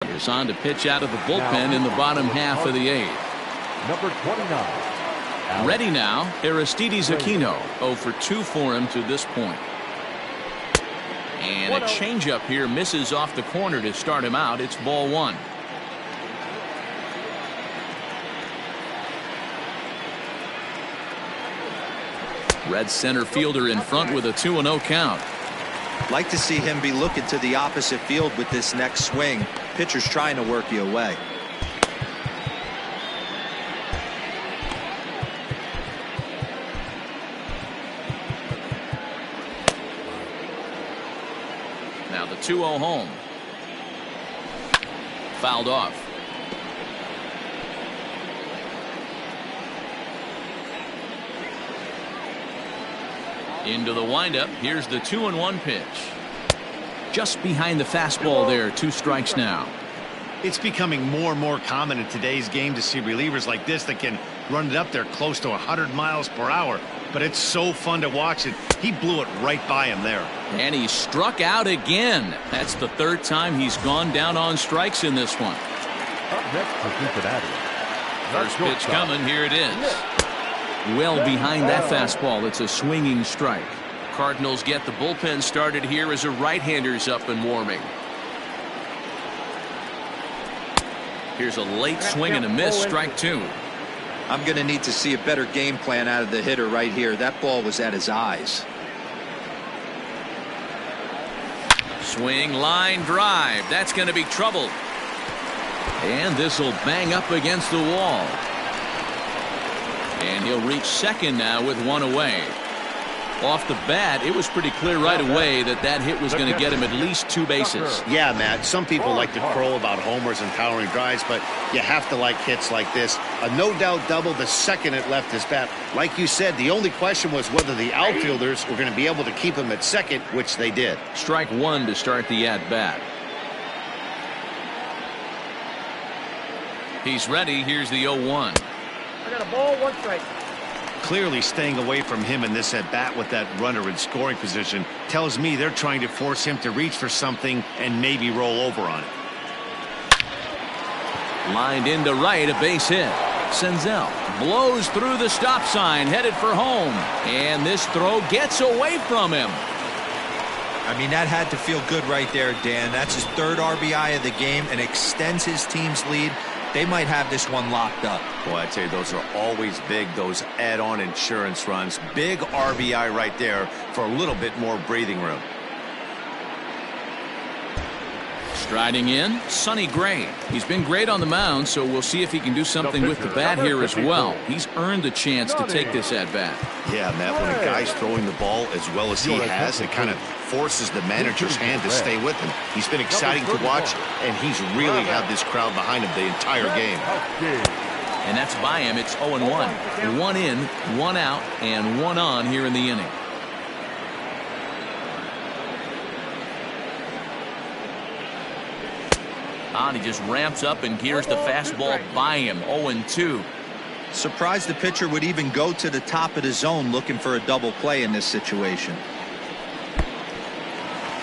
[SPEAKER 1] is on to pitch out of the bullpen in the bottom half of the 8th.
[SPEAKER 4] Number 29.
[SPEAKER 1] Ready now, Aristides Aquino. 0 for 2 for him to this point. And a changeup here misses off the corner to start him out. It's ball 1. Red center fielder in front with a 2-0 count.
[SPEAKER 3] Like to see him be looking to the opposite field with this next swing. Pitcher's trying to work you away.
[SPEAKER 1] Now the 2-0 home. Fouled off. Into the windup. Here's the 2-1 pitch. Just behind the fastball there. 2 strikes now.
[SPEAKER 2] It's becoming more and more common in today's game to see relievers like this that can run it up there close to 100 miles per hour. But it's so fun to watch it. He blew it right by him there.
[SPEAKER 1] And he struck out again. That's the 3rd time he's gone down on strikes in this one.
[SPEAKER 4] Up next for Cincinnati.
[SPEAKER 1] First pitch coming. Here it is. Well behind that fastball. It's a swinging strike. Cardinals get the bullpen started here as a right-hander's up and warming. Here's a late swing and a miss. Strike 2.
[SPEAKER 3] I'm going to need to see a better game plan out of the hitter right here. That ball was at his eyes.
[SPEAKER 1] Swing, line drive. That's going to be trouble. And this will bang up against the wall. And he'll reach second now with 1 away. Off the bat, it was pretty clear right away that that hit was going to get him at least 2 bases.
[SPEAKER 2] Yeah, Matt, some people like to crow about homers and towering drives, but you have to like hits like this. A no-doubt double the second it left his bat. Like you said, the only question was whether the outfielders were going to be able to keep him at second, which they did.
[SPEAKER 1] Strike 1 to start the at-bat. He's ready. Here's the 0-1.
[SPEAKER 5] I got a ball, 1 strike.
[SPEAKER 2] Clearly staying away from him in this at-bat with that runner in scoring position tells me they're trying to force him to reach for something and maybe roll over on it.
[SPEAKER 1] Lined into right, a base hit. Senzel blows through the stop sign, headed for home. And this throw gets away from him.
[SPEAKER 3] I mean, that had to feel good right there, Dan. That's his 3rd RBI of the game and extends his team's lead. They might have this one locked up.
[SPEAKER 2] Boy, I tell you, those are always big, those add-on insurance runs. Big RBI right there for a little bit more breathing room.
[SPEAKER 1] Striding in, Sonny Gray. He's been great on the mound, so we'll see if he can do something with the bat here as well. He's earned the chance to take this at-bat.
[SPEAKER 2] Yeah, Matt, when a guy's throwing the ball as well as he has, it kind of forces the manager's hand to stay with him. He's been exciting to watch, and he's really had this crowd behind him the entire game.
[SPEAKER 1] And that's by him. It's 0-1. 1 in, 1 out, and 1 on here in the inning. On, he just ramps up and gears the fastball by him. 0-2.
[SPEAKER 3] Surprised the pitcher would even go to the top of the zone looking for a double play in this situation.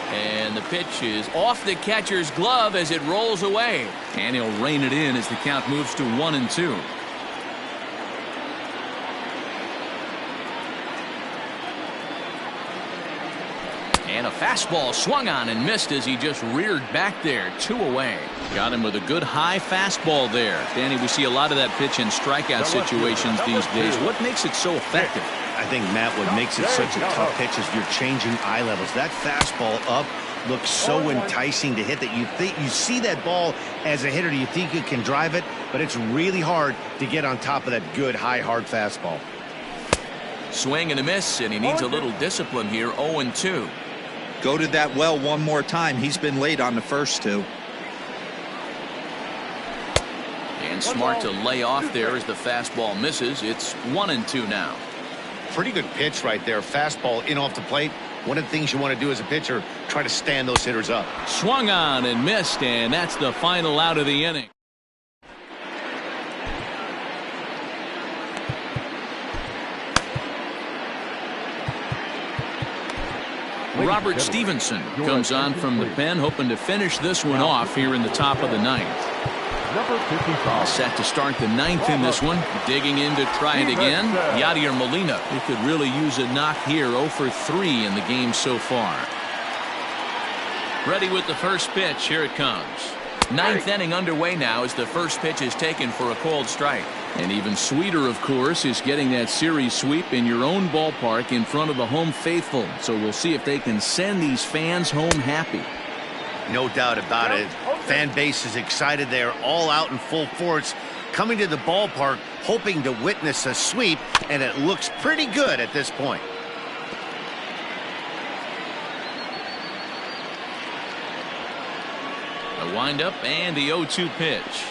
[SPEAKER 1] And the pitch is off the catcher's glove as it rolls away. And he'll rein it in as the count moves to 1-2. And a fastball swung on and missed as he just reared back there. 2 away. Got him with a good high fastball there. Danny, we see a lot of that pitch in strikeout situations these days. What makes it so effective?
[SPEAKER 2] I think, Matt, what makes it such a tough pitch is you're changing eye levels. That fastball up looks so enticing to hit that you see that ball as a hitter, you think you can drive it, but it's really hard to get on top of that good high hard fastball.
[SPEAKER 1] Swing and a miss, and he needs a little discipline here. 0-2.
[SPEAKER 3] Go to that well one more time. He's been late on the first 2.
[SPEAKER 1] And smart to lay off there as the fastball misses. It's 1-2 now.
[SPEAKER 2] Pretty good pitch right there. Fastball in off the plate. One of the things you want to do as a pitcher, try to stand those hitters up.
[SPEAKER 1] Swung on and missed, and that's the final out of the inning. Robert Stevenson comes on from the pen, hoping to finish this one off here in the top of the 9th.
[SPEAKER 4] Number 55.
[SPEAKER 1] All set to start the 9th in this one. Digging in to try it again. Yadier Molina. He could really use a knock here. 0 for 3 in the game so far. Ready with the first pitch. Here it comes. 9th inning underway now as the first pitch is taken for a called strike. And even sweeter, of course, is getting that series sweep in your own ballpark in front of the home faithful. So we'll see if they can send these fans home happy.
[SPEAKER 2] No doubt about it. Fan base is excited. They're all out in full force, coming to the ballpark, hoping to witness a sweep, and it looks pretty good at this point.
[SPEAKER 1] The windup and the 0-2 pitch.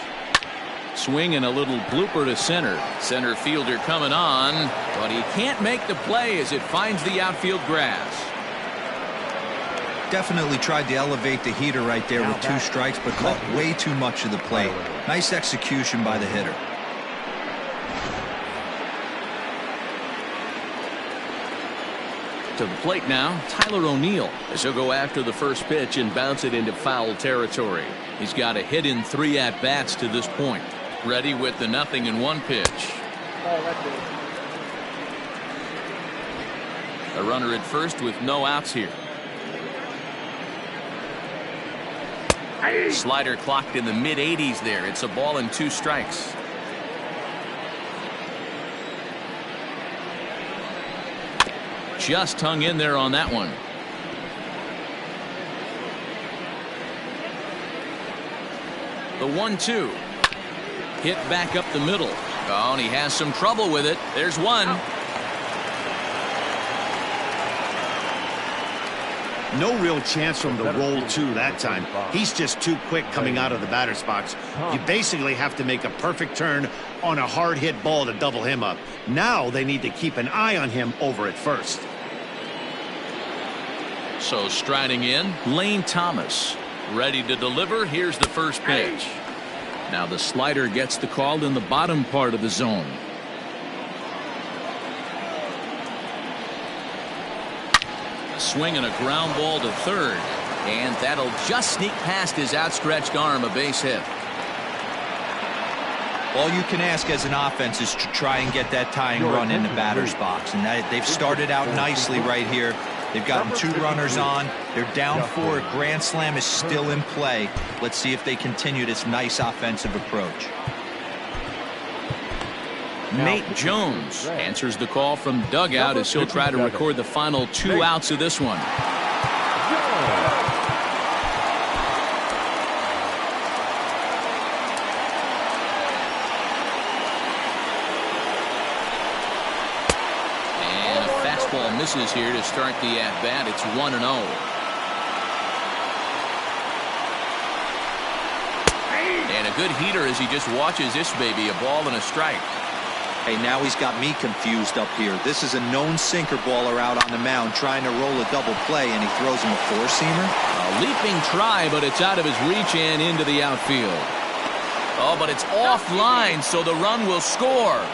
[SPEAKER 1] Swing and a little blooper to center. Center fielder coming on, but he can't make the play as it finds the outfield grass.
[SPEAKER 3] Definitely tried to elevate the heater right there with 2 strikes, but caught way too much of the plate. Nice execution by the hitter.
[SPEAKER 1] To the plate now, Tyler O'Neill, as he'll go after the first pitch and bounce it into foul territory. He's got a hit in 3 at-bats to this point. Ready with the 0-1 pitch. A runner at first with no outs here. Slider clocked in the mid-80s there. It's a ball and 2 strikes. Just hung in there on that one. The 1-2. Hit back up the middle. Oh, and he has some trouble with it. There's one.
[SPEAKER 2] No real chance from the roll 2 that time. He's just too quick coming out of the batter's box. You basically have to make a perfect turn on a hard hit ball to double him up. Now they need to keep an eye on him over at first.
[SPEAKER 1] So striding in, Lane Thomas. Ready to deliver. Here's the first pitch. Now the slider gets the call in the bottom part of the zone. A swing and a ground ball to third. And that'll just sneak past his outstretched arm, a base hit.
[SPEAKER 3] All you can ask as an offense is to try and get that tying run in the batter's box. And they've started out nicely right here. They've gotten 2 runners on. They're down 4. A grand slam is still in play. Let's see if they continue this nice offensive approach.
[SPEAKER 1] Nate Jones answers the call from the dugout as he'll try to record the final 2 outs of this one. Misses here to start the at-bat. It's 1-0. And a good heater as he just watches this baby, a ball and a strike.
[SPEAKER 3] Hey, now he's got me confused up here. This is a known sinker baller out on the mound trying to roll a double play, and he throws him a 4-seamer.
[SPEAKER 1] A leaping try, but it's out of his reach and into the outfield. Oh, but it's offline, so the run will score.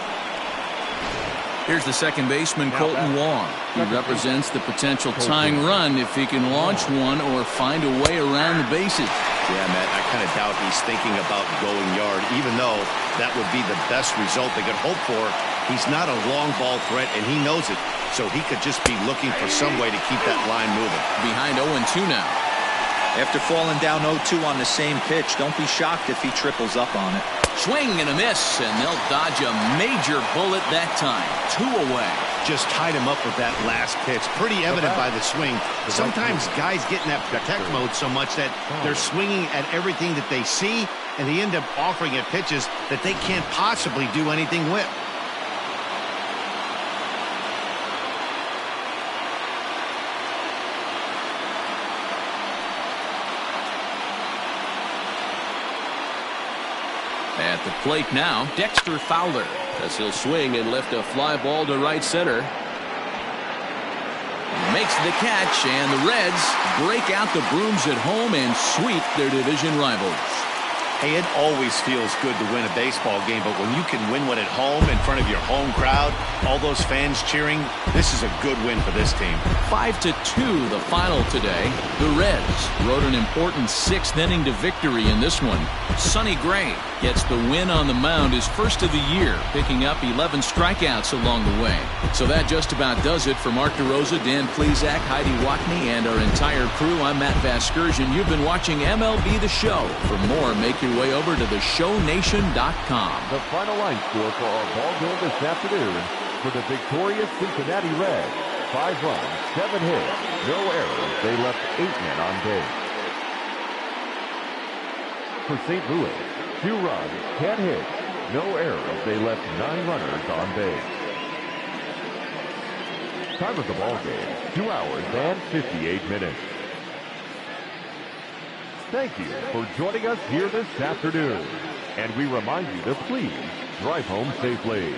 [SPEAKER 1] Here's the second baseman, Colton Wong. He represents the potential tying run if he can launch one or find a way around the bases.
[SPEAKER 2] Yeah, Matt, I kind of doubt he's thinking about going yard, even though that would be the best result they could hope for. He's not a long ball threat, and he knows it, so he could just be looking for some way to keep that line moving.
[SPEAKER 1] Behind 0-2 now.
[SPEAKER 3] After falling down 0-2 on the same pitch, don't be shocked if he triples up on it.
[SPEAKER 1] Swing and a miss, and they'll dodge a major bullet that time. 2 away.
[SPEAKER 2] Just tied him up with that last pitch. Pretty evident by the swing. Sometimes guys get in that protect mode so much that they're swinging at everything that they see, and they end up offering at pitches that they can't possibly do anything with.
[SPEAKER 1] At the plate now, Dexter Fowler, as he'll swing and lift a fly ball to right center. He makes the catch, and the Reds break out the brooms at home and sweep their division rivals.
[SPEAKER 2] Hey, it always feels good to win a baseball game, but when you can win one at home in front of your home crowd, all those fans cheering, this is a good win for this team.
[SPEAKER 1] 5-2 the final today. The Reds rode an important 6th inning to victory in this one. Sonny Gray gets the win on the mound, his first of the year, picking up 11 strikeouts along the way. So that just about does it for Mark DeRosa, Dan Plesac, Heidi Watney, and our entire crew. I'm Matt Vasgersian. You've been watching MLB The Show. For more, make your your way over to the ShowNation.com.
[SPEAKER 4] The final line score for our ball game this afternoon for the victorious Cincinnati Reds. 5 runs, 7 hits, no errors. They left 8 men on base. For St. Louis, 2 runs, 10 hits, no errors. They left 9 runners on base. Time of the ball game, 2 hours and 58 minutes. Thank you for joining us here this afternoon. And we remind you to please drive home safely.